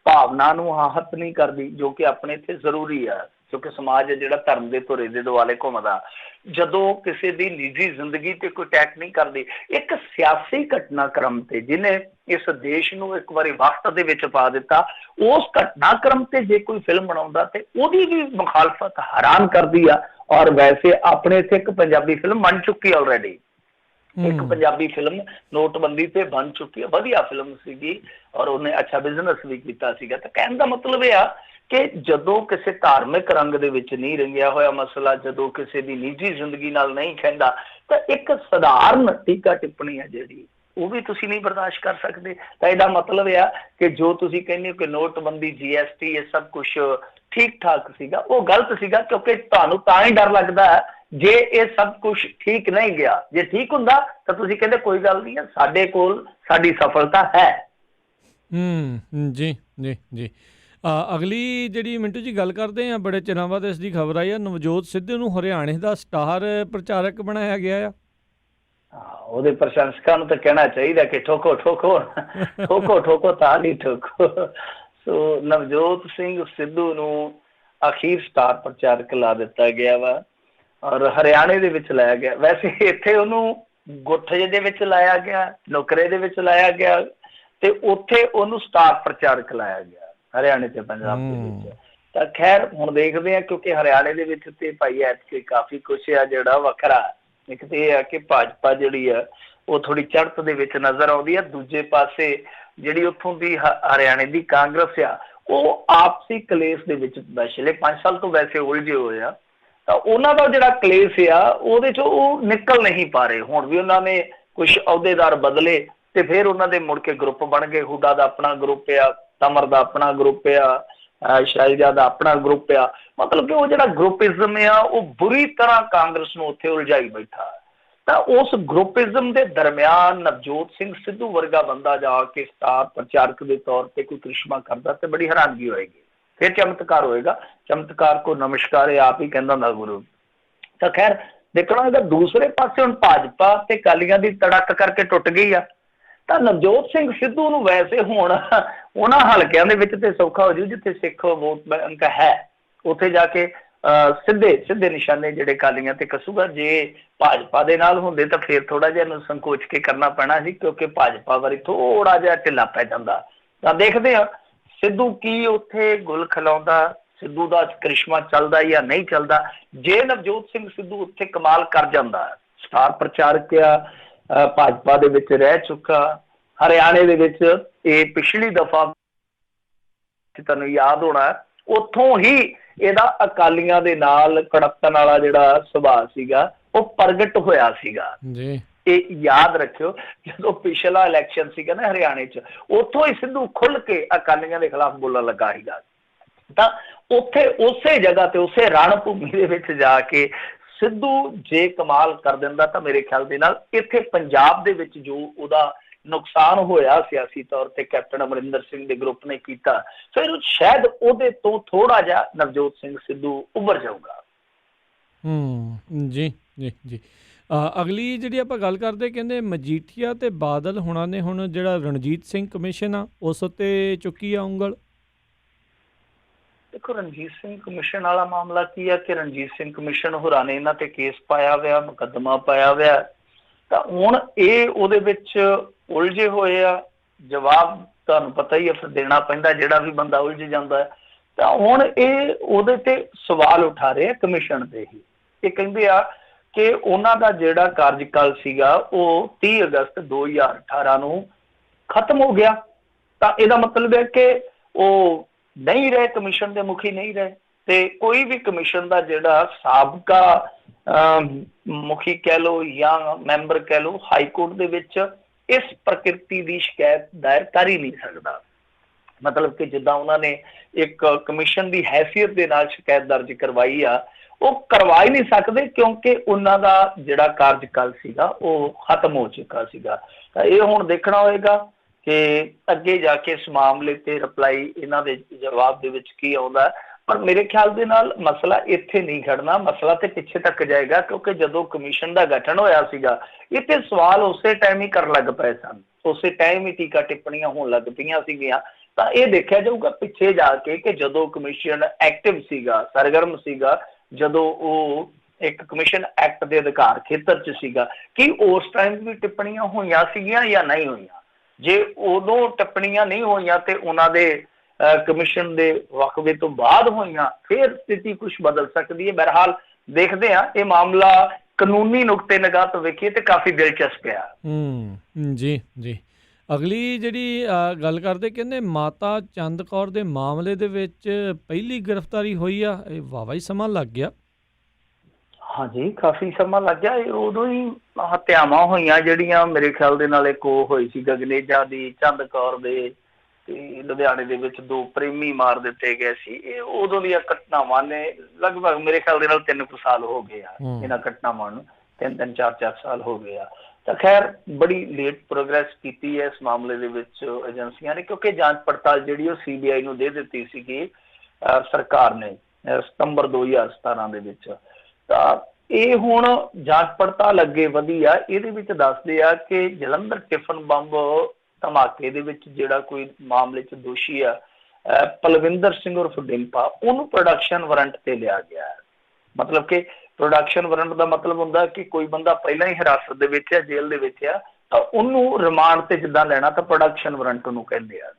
ਭਾਵਨਾ ਨੂੰ ਆਹਤ ਨਹੀਂ ਕਰਦੀ, ਜੋ ਕਿ ਆਪਣੇ ਇੱਥੇ ਜ਼ਰੂਰੀ ਆ ਕਿਉਂਕਿ ਸਮਾਜ ਜਿਹੜਾ ਧਰਮ ਦੇ ਧੁਰੇ ਦੇ ਦੁਆਲੇ ਘੁੰਮਦਾ, ਜਦੋਂ ਕਿਸੇ ਦੀ ਨਿੱਜੀ ਜ਼ਿੰਦਗੀ ਤੇ ਕੋਈ ਅਟੈਕ ਨਹੀਂ ਕਰਦੀ, ਇੱਕ ਸਿਆਸੀ ਘਟਨਾਕ੍ਰਮ ਤੇ ਜਿਹਨੇ ਇਸ ਦੇਸ਼ ਨੂੰ ਇੱਕ ਵਾਰੀ ਵਕਤ ਦੇ ਵਿੱਚ ਪਾ ਦਿੱਤਾ, ਉਸ ਘਟਨਾਕ੍ਰਮ ਤੇ ਜੇ ਕੋਈ ਫਿਲਮ ਬਣਾਉਂਦਾ ਤੇ ਉਹਦੀ ਵੀ ਮੁਖਾਲਫਤ ਹੈਰਾਨ ਕਰਦੀ ਆ। ਔਰ ਵੈਸੇ ਆਪਣੇ ਇੱਥੇ ਇੱਕ ਪੰਜਾਬੀ ਫਿਲਮ ਬਣ ਚੁੱਕੀ ਆਲਰੇਡੀ, ਇੱਕ ਪੰਜਾਬੀ ਫਿਲਮ ਨੋਟਬੰਦੀ ਤੇ ਬਣ ਚੁੱਕੀ ਹੈ, ਵਧੀਆ ਫਿਲਮ ਸੀਗੀ ਔਰ ਉਹਨੇ ਅੱਛਾ ਬਿਜ਼ਨਸ ਵੀ ਕੀਤਾ ਸੀਗਾ। ਤਾਂ ਕਹਿਣ ਦਾ ਮਤਲਬ ਇਹ ਆ ਕਿ ਜਦੋਂ ਕਿਸੇ ਧਾਰਮਿਕ ਰੰਗ ਦੇ ਵਿੱਚ ਨਹੀਂ ਰੰਗਿਆ ਹੋਇਆ ਮਸਲਾ, ਜਦੋਂ ਕਿਸੇ ਦੀ ਨਿੱਜੀ ਜ਼ਿੰਦਗੀ ਨਾਲ ਨਹੀਂ ਖਹਿੰਦਾ, ਤਾਂ ਇੱਕ ਸਧਾਰਨ ਟੀਕਾ ਟਿੱਪਣੀ ਹੈ ਜਿਹੜੀ ਉਹ ਵੀ ਤੁਸੀਂ ਨਹੀਂ ਬਰਦਾਸ਼ਤ ਕਰ ਸਕਦੇ। ਤਾਂ ਇਹਦਾ ਮਤਲਬ ਇਹ ਆ ਕਿ ਜੋ ਤੁਸੀਂ ਕਹਿੰਦੇ ਹੋ ਕਿ ਨੋਟਬੰਦੀ, GST ਇਹ ਸਭ ਕੁਛ ਠੀਕ ਠਾਕ ਸੀਗਾ, ਉਹ ਗਲਤ ਸੀਗਾ ਕਿਉਂਕਿ ਤੁਹਾਨੂੰ ਤਾਂ ਹੀ ਡਰ ਲੱਗਦਾ ਹੈ ਜੇ ਇਹ ਸਭ ਕੁਛ ਠੀਕ ਨਹੀਂ ਗਿਆ। ਜੇ ਠੀਕ ਹੁੰਦਾ ਤਾਂ ਤੁਸੀਂ ਕਹਿੰਦੇ ਕੋਈ ਗੱਲ ਨਹੀਂ ਹੈ, ਸਾਡੇ ਕੋਲ ਸਾਡੀ ਸਫਲਤਾ ਹੈ। ਜੀ ਜੀ ਜੀ। ਅਗਲੀ ਜਿਹੜੀ ਮਿੰਟੂ ਜੀ ਗੱਲ ਕਰਦੇ ਹਾਂ, ਬੜੇ ਚਿਰਾਂ ਬਾਅਦ ਇਸ ਦੀ ਖਬਰ ਆਈ ਆ, ਨਵਜੋਤ ਸਿੱਧੂ ਨੂੰ ਹਰਿਆਣੇ ਦਾ ਸਟਾਰ ਪ੍ਰਚਾਰਕ ਬਣਾਇਆ ਗਿਆ ਆ। ਉਹਦੇ ਪ੍ਰਸ਼ੰਸਕਾਂ ਨੂੰ ਤਾਂ ਕਹਿਣਾ ਚਾਹੀਦਾ ਕਿ ਠੋਕੋ ਠੋਕੋ ਠੋਕੋ ਠੋਕੋ ਤਾਲੀ ਠੋਕੋ। ਸੋ ਨਵਜੋਤ ਸਿੰਘ ਸਿੱਧੂ ਨੂੰ ਅਖੀਰ ਸਟਾਰ ਪ੍ਰਚਾਰਕ ਲਾ ਦਿੱਤਾ ਗਿਆ ਵਾ ਔਰ ਹਰਿਆਣੇ ਦੇ ਵਿੱਚ ਲਾਇਆ ਗਿਆ। ਵੈਸੇ ਇੱਥੇ ਉਹਨੂੰ ਗੁੱਠੇ ਦੇ ਵਿੱਚ ਲਾਇਆ ਗਿਆ, ਨੁਕਰੇ ਦੇ ਵਿੱਚ ਲਾਇਆ ਗਿਆ, ਤੇ ਉੱਥੇ ਉਹਨੂੰ ਸਟਾਰ ਪ੍ਰਚਾਰਕ ਲਾਇਆ ਗਿਆ ਹਰਿਆਣੇ ਤੇ ਪੰਜਾਬ ਦੇ ਵਿੱਚ। ਤਾਂ ਖੈਰ ਹੁਣ ਦੇਖਦੇ ਆ, ਕਿਉਂਕਿ ਹਰਿਆਣੇ ਦੇ ਵਿੱਚ ਤੇ ਭਾਈ ਐਤਕੀ ਕਾਫੀ ਕੁਛ ਆ ਜਿਹੜਾ ਵੱਖਰਾ। ਇੱਕ ਤੇ ਇਹ ਆ ਕਿ ਭਾਜਪਾ ਜਿਹੜੀ ਆ ਉਹ ਥੋੜੀ ਚੜ੍ਹਤ ਦੇ ਵਿੱਚ ਨਜ਼ਰ ਆਉਂਦੀ ਆ, ਦੂਜੇ ਪਾਸੇ ਜਿਹੜੀ ਉੱਥੋਂ ਦੀ ਹਰਿਆਣੇ ਦੀ ਕਾਂਗਰਸ ਆ ਉਹ ਆਪਸੀ ਕਲੇਸ਼ ਦੇ ਵਿੱਚ ਪਿਛਲੇ 5 ਸਾਲ ਤੋਂ ਵੈਸੇ ਉਲਝੇ ਹੋਏ ਆ। ਤਾਂ ਉਹਨਾਂ ਦਾ ਜਿਹੜਾ ਕਲੇਸ਼ ਆ ਉਹਦੇ ਚੋਂ ਉਹ ਨਿਕਲ ਨਹੀਂ ਪਾ ਰਹੇ। ਹੁਣ ਵੀ ਉਹਨਾਂ ਨੇ ਕੁਛ ਅਹੁਦੇਦਾਰ ਬਦਲੇ ਤੇ ਫਿਰ ਉਹਨਾਂ ਦੇ ਮੁੜ ਕੇ ਗਰੁੱਪ ਬਣ ਗਏ। ਹੁੱਡਾ ਦਾ ਆਪਣਾ ਗਰੁੱਪ ਆ, ਤਮਰ ਦਾ ਆਪਣਾ ਗਰੁੱਪ ਆ, ਸ਼ੈਲਜਾ ਦਾ ਆਪਣਾ ਗਰੁੱਪ ਆ। ਮਤਲਬ ਕਿ ਉਹ ਜਿਹੜਾ ਗਰੁੱਪਿਜ਼ਮ ਆ ਉਹ ਬੁਰੀ ਤਰ੍ਹਾਂ ਕਾਂਗਰਸ ਨੂੰ ਉੱਥੇ ਉਲਝਾਈ ਬੈਠਾ। ਤਾਂ ਉਸ ਗਰੁੱਪਿਜ਼ਮ ਦੇ ਦਰਮਿਆਨ ਨਵਜੋਤ ਸਿੰਘ ਸਿੱਧੂ ਵਰਗਾ ਬੰਦਾ ਜਾ ਕੇ ਸਟਾਰ ਪ੍ਰਚਾਰਕ ਦੇ ਤੌਰ ਤੇ ਕੋਈ ਕ੍ਰਿਸ਼ਮਾ ਕਰਦਾ ਤੇ ਬੜੀ ਹੈਰਾਨਗੀ ਹੋਏਗੀ। ਫਿਰ ਚਮਤਕਾਰ ਹੋਏਗਾ। ਚਮਤਕਾਰ ਕੋ ਨਮਸਕਾਰ, ਇਹ ਆਪ ਹੀ ਕਹਿੰਦਾ ਹੁੰਦਾ ਗੁਰੂ। ਤਾਂ ਖੈਰ ਦੇਖਣਾ ਇਹਦਾ। ਦੂਸਰੇ ਪਾਸੇ ਹੁਣ ਭਾਜਪਾ ਤੇ ਅਕਾਲੀਆਂ ਦੀ ਤੜਕ ਕਰਕੇ ਟੁੱਟ ਗਈ ਆ। ਤਾਂ ਨਵਜੋਤ ਸਿੰਘ ਸਿੱਧੂ ਨੂੰ ਵੈਸੇ ਹੁਣ ਉਹਨਾਂ ਹਲਕਿਆਂ ਦੇ ਵਿੱਚ ਤੇ ਸੌਖਾ ਹੋ ਜੂ ਜਿੱਥੇ ਸਿੱਖ ਵੋਟ ਬੈਂਕ ਹੈ, ਉੱਥੇ ਜਾ ਕੇ ਸਿੱਧੇ ਨਿਸ਼ਾਨੇ ਜਿਹੜੇ ਅਕਾਲੀਆਂ ਤੇ ਕੱਸੂਗਾ। ਜੇ ਭਾਜਪਾ ਦੇ ਨਾਲ ਹੁੰਦੇ ਤਾਂ ਫਿਰ ਥੋੜਾ ਜਿਹਾ ਇਹਨੂੰ ਸੰਕੋਚ ਕੇ ਕਰਨਾ ਪੈਣਾ ਸੀ, ਕਿਉਂਕਿ ਭਾਜਪਾ ਵਾਰੀ ਥੋੜਾ ਜਿਹਾ ਢਿੱਲਾ ਪੈ ਜਾਂਦਾ। ਤਾਂ ਦੇਖਦੇ ਆ ਸਿੱਧੂ ਕੀ ਉੱਥੇ ਗੁਲ ਖਿਲਾਉਂਦਾ, ਸਿੱਧੂ ਦਾ ਕ੍ਰਿਸ਼ਮਾ ਚੱਲਦਾ ਜਾਂ ਨਹੀਂ ਚੱਲਦਾ। ਜੇ ਨਵਜੋਤ ਸਿੰਘ ਸਿੱਧੂ ਉੱਥੇ ਕਮਾਲ ਕਰ ਜਾਂਦਾ, ਸਟਾਰ ਪ੍ਰਚਾਰਕ ਆ, ਭਾਜਪਾ ਦੇ ਵਿੱਚ ਰਹਿ ਚੁੱਕਾ, ਹਰਿਆਣੇ ਦੇ ਵਿੱਚ ਇਹ ਪਿਛਲੀ ਦਫਾ ਤੁਹਾਨੂੰ ਯਾਦ ਹੋਣਾ ਉੱਥੋਂ ਹੀ ਇਹਦਾ ਅਕਾਲੀਆਂ ਦੇ ਨਾਲ ਕੜਪਤਨ ਵਾਲਾ ਜਿਹੜਾ ਸੁਭਾਅ ਸੀਗਾ ਉਹ ਪ੍ਰਗਟ ਹੋਇਆ ਸੀਗਾ ਜੀ। ਇਹ ਯਾਦ ਰੱਖਿਓ, ਜਦੋਂ ਪਿਛਲਾ ਇਲੈਕਸ਼ਨ ਸੀਗਾ ਨਾ ਹਰਿਆਣੇ 'ਚ, ਉੱਥੋਂ ਹੀ ਸਿੱਧੂ ਖੁੱਲ ਕੇ ਅਕਾਲੀਆਂ ਦੇ ਖਿਲਾਫ ਬੋਲਣ ਲੱਗਾ ਸੀਗਾ। ਤਾਂ ਉੱਥੇ ਉਸੇ ਜਗ੍ਹਾ ਤੇ ਉਸੇ ਰਣ ਭੂਮੀ ਦੇ ਵਿੱਚ ਜਾ ਕੇ ਸਿੱਧੂ ਜੇ ਕਮਾਲ ਕਰ ਦਿੰਦਾ ਤਾਂ ਮੇਰੇ ਖਿਆਲ ਦੇ ਨਾਲ ਇੱਥੇ ਪੰਜਾਬ ਦੇ ਵਿੱਚ ਜੋ ਉਹਦਾ ਨੁਕਸਾਨ ਹੋਇਆ ਸਿਆਸੀ ਤੌਰ ਤੇ ਕੈਪਟਨ ਅਮਰਿੰਦਰ ਸਿੰਘ ਦੇ ਗਰੁੱਪ ਨੇ ਕੀਤਾ, ਫਿਰ ਸ਼ਾਇਦ ਉਹਦੇ ਤੋਂ ਥੋੜਾ ਜਿਹਾ ਨਵਜੋਤ ਸਿੰਘ ਸਿੱਧੂ ਉੱਭਰ ਜਾਊਗਾ। ਜੀ ਜੀ ਜੀ। ਅਗਲੀ ਜਿਹੜੀ ਆਪਾਂ ਗੱਲ ਕਰਦੇ, ਕਹਿੰਦੇ ਮਜੀਠੀਆ ਤੇ ਬਾਦਲ ਹੁਣਾਂ ਨੇ ਹੁਣ ਜਿਹੜਾ ਰਣਜੀਤ ਸਿੰਘ ਕਮਿਸ਼ਨ ਆ ਉਸ ਉੱਤੇ ਚੁੱਕੀ ਆ ਉਂਗਲ। ਦੇਖੋ ਰਣਜੀਤ ਸਿੰਘ ਕਮਿਸ਼ਨ ਵਾਲਾ ਮਾਮਲਾ ਕੀ ਆ ਕਿ ਰਣਜੀਤ ਸਿੰਘ ਕਮਿਸ਼ਨ ਹੋਰਾਂ ਨੇ ਇਹਨਾਂ ਤੇ ਕੇਸ ਪਾਇਆ ਹੋਇਆ, ਮੁਕੱਦਮਾ ਪਾਇਆ ਹੋਇਆ। ਤਾਂ ਹੁਣ ਇਹ ਉਹਦੇ ਵਿੱਚ ਉਲਝੇ ਹੋਏ ਆ। ਜਵਾਬ ਤੁਹਾਨੂੰ ਪਤਾ ਹੀ ਆ ਫਿਰ ਦੇਣਾ ਪੈਂਦਾ ਜਿਹੜਾ ਵੀ ਬੰਦਾ ਉਲਝ ਜਾਂਦਾ। ਤਾਂ ਹੁਣ ਇਹ ਉਹਦੇ ਤੇ ਸਵਾਲ ਉਠਾ ਰਹੇ ਆ ਕਮਿਸ਼ਨ ਤੇ ਹੀ। ਇਹ ਕਹਿੰਦੇ ਆ ਕਿ ਉਹਨਾਂ ਦਾ ਜਿਹੜਾ ਕਾਰਜਕਾਲ ਸੀਗਾ ਉਹ 30 ਅਗਸਤ 2018 ਨੂੰ ਖਤਮ ਹੋ ਗਿਆ। ਤਾਂ ਇਹਦਾ ਮਤਲਬ ਹੈ ਕਿ ਉਹ ਨਹੀਂ ਰਹੇ, ਕਮਿਸ਼ਨ ਦੇ ਮੁਖੀ ਨਹੀਂ ਰਹੇ। ਤੇ ਕੋਈ ਵੀ ਕਮਿਸ਼ਨ ਦਾ ਜਿਹੜਾ ਸਾਬਕਾ ਮੁਖੀ ਕਹਿ ਲਓ ਜਾਂ ਮੈਂਬਰ ਕਹਿ ਲਓ, ਹਾਈ ਕੋਰਟ ਦੇ ਵਿੱਚ ਇਸ ਪ੍ਰਕਿਰਤੀ ਦੀ ਸ਼ਿਕਾਇਤ ਦਾਇਰ ਕਰ ਹੀ ਨਹੀਂ ਸਕਦਾ। ਮਤਲਬ ਕਿ ਜਿੱਦਾਂ ਉਹਨਾਂ ਨੇ ਇੱਕ ਕਮਿਸ਼ਨ ਦੀ ਹੈਸੀਅਤ ਦੇ ਨਾਲ ਸ਼ਿਕਾਇਤ ਦਰਜ ਕਰਵਾਈ ਆ, ਉਹ ਕਰਵਾ ਹੀ ਨਹੀਂ ਸਕਦੇ ਕਿਉਂਕਿ ਉਹਨਾਂ ਦਾ ਜਿਹੜਾ ਕਾਰਜਕਾਲ ਸੀਗਾ ਉਹ ਖਤਮ ਹੋ ਚੁੱਕਾ ਸੀਗਾ। ਤਾਂ ਇਹ ਹੁਣ ਦੇਖਣਾ ਹੋਏਗਾ ਕਿ ਅੱਗੇ ਜਾ ਕੇ ਇਸ ਮਾਮਲੇ ਤੇ ਰਿਪਲਾਈ ਇਹਨਾਂ ਦੇ ਜਵਾਬ ਦੇ ਵਿੱਚ ਕੀ ਆਉਂਦਾ। ਪਰ ਮੇਰੇ ਖਿਆਲ ਦੇ ਨਾਲ ਮਸਲਾ ਇੱਥੇ ਨਹੀਂ ਖੜਨਾ, ਮਸਲਾ ਤੇ ਪਿੱਛੇ ਤੱਕ ਜਾਏਗਾ ਕਿਉਂਕਿ ਜਦੋਂ ਕਮਿਸ਼ਨ ਦਾ ਗਠਨ ਹੋਇਆ ਸੀਗਾ ਇਹ ਤੇ ਸਵਾਲ ਉਸੇ ਟਾਈਮ ਹੀ ਕਰਨ ਲੱਗ ਪਏ ਸਨ, ਉਸੇ ਟਾਈਮ ਹੀ ਟੀਕਾ ਟਿੱਪਣੀਆਂ ਹੋਣ ਲੱਗ ਪਈਆਂ ਸੀਗੀਆਂ। ਤਾਂ ਇਹ ਦੇਖਿਆ ਜਾਊਗਾ ਪਿੱਛੇ ਜਾ ਕੇ ਕਿ ਜਦੋਂ ਕਮਿਸ਼ਨ ਐਕਟਿਵ ਸੀਗਾ, ਸਰਗਰਮ ਸੀਗਾ, ਜਦੋਂ ਉਹ ਇੱਕ ਕਮਿਸ਼ਨ ਐਕਟ ਦੇ ਅਧਿਕਾਰ ਖੇਤਰ 'ਚ ਸੀਗਾ, ਕੀ ਉਸ ਟਾਈਮ ਵੀ ਟਿੱਪਣੀਆਂ ਹੋਈਆਂ ਸੀਗੀਆਂ ਜਾਂ ਨਹੀਂ ਹੋਈਆਂ। ਜੇ ਉਦੋਂ ਟਿੱਪਣੀਆਂ ਨਹੀਂ ਹੋਈਆਂ ਤੇ ਉਹਨਾਂ ਦੇ ਕਮਿਸ਼ਨ ਦੇ ਵਕਫੇ ਤੋਂ ਬਾਅਦ ਹੋਈਆਂ ਫਿਰ ਸਥਿਤੀ ਕੁਛ ਬਦਲ ਸਕਦੀ ਹੈ। ਬਹਰਹਾਲ ਦੇਖਦੇ ਹਾਂ, ਇਹ ਮਾਮਲਾ ਕਾਨੂੰਨੀ ਨੁਕਤੇ ਨਿਗਾਹ ਤੋਂ ਵੇਖੀਏ ਤੇ ਕਾਫੀ ਦਿਲਚਸਪ ਆ। ਜੀ ਜੀ। ਅਗਲੀ ਜਿਹੜੀ ਗੱਲ ਕਰਦੇ, ਕਹਿੰਦੇ ਮਾਤਾ ਚੰਦ ਕੌਰ ਦੇ ਮਾਮਲੇ ਦੇ ਵਿੱਚ ਪਹਿਲੀ ਗ੍ਰਿਫਤਾਰੀ ਹੋਈ ਆ, ਇਹ ਵਾਹਵਾ ਹੀ ਸਮਾਂ ਲੱਗ ਗਿਆ। ਹਾਂਜੀ, ਕਾਫੀ ਸਮਾਂ ਲੱਗ ਗਿਆ। ਇਹ ਉਦੋਂ ਹੀ ਹੱਤਿਆਵਾਂ ਹੋਈਆਂ ਜਿਹੜੀਆਂ ਮੇਰੇ ਖਿਆਲ ਦੇ ਨਾਲ ਇੱਕ ਉਹ ਹੋਈ ਸੀ ਗਗਨੇਜਾ ਦੀ, ਚੰਦ ਕੌਰ ਦੇ, ਤੇ ਲੁਧਿਆਣੇ ਦੇ ਵਿੱਚ 2 ਪ੍ਰੇਮੀ ਮਾਰ ਦਿੱਤੇ ਗਏ ਸੀ। ਇਹ ਉਦੋਂ ਦੀਆਂ ਘਟਨਾਵਾਂ ਨੇ, ਲਗਭਗ ਮੇਰੇ ਖਿਆਲ ਦੇ ਨਾਲ 3 ਸਾਲ ਹੋ ਗਏ ਆ ਇਹਨਾਂ ਘਟਨਾਵਾਂ ਨੂੰ, 3-3 4-4 ਸਾਲ ਹੋ ਗਏ ਆ। ਤਾਂ ਖੈਰ ਬੜੀ ਲੇਟ ਪ੍ਰੋਗਰੈਸ ਕੀਤੀ ਹੈ ਇਸ ਮਾਮਲੇ ਦੇ ਵਿੱਚ ਏਜੰਸੀਆਂ ਨੇ, ਕਿਉਂਕਿ ਜਾਂਚ ਪੜਤਾਲ ਜਿਹੜੀ ਉਹ CBI ਨੂੰ ਦੇ ਦਿੱਤੀ ਸੀਗੀ ਸਰਕਾਰ ਨੇ ਸਤੰਬਰ 2017 ਦੇ ਵਿੱਚ। ਤਾਂ ਇਹ ਹੁਣ ਜਾਂਚ ਪੜਤਾਲ ਅੱਗੇ ਵਧੀ ਆ। ਇਹਦੇ ਵਿੱਚ ਦੱਸਦੇ ਆ ਕਿ ਜਲੰਧਰ ਟਿਫਨ ਬੰਬ ਧਮਾਕੇ ਦੇ ਵਿੱਚ ਜਿਹੜਾ ਕੋਈ ਮਾਮਲੇ 'ਚ ਦੋਸ਼ੀ ਆ ਪਲਵਿੰਦਰ ਸਿੰਘ ਉਰਫ ਡਿੰਪਾ, ਉਹਨੂੰ ਪ੍ਰੋਡਕਸ਼ਨ ਵਾਰੰਟ ਤੇ ਲਿਆ ਗਿਆ ਹੈ। ਮਤਲਬ ਕਿ ਪ੍ਰੋਡਕਸ਼ਨ ਵਾਰੰਟ ਦਾ ਮਤਲਬ ਹੁੰਦਾ ਕਿ ਕੋਈ ਬੰਦਾ ਪਹਿਲਾਂ ਹੀ ਹਿਰਾਸਤ ਦੇ ਵਿੱਚ ਆ, ਜੇਲ੍ਹ ਦੇ ਵਿੱਚ ਆ, ਤਾਂ ਉਹਨੂੰ ਰਿਮਾਂਡ ਤੇ ਜਿੱਦਾਂ ਲੈਣਾ ਤਾਂ ਪ੍ਰੋਡਕਸ਼ਨ ਵਾਰੰਟ ਉਹਨੂੰ ਕਹਿੰਦੇ ਆ,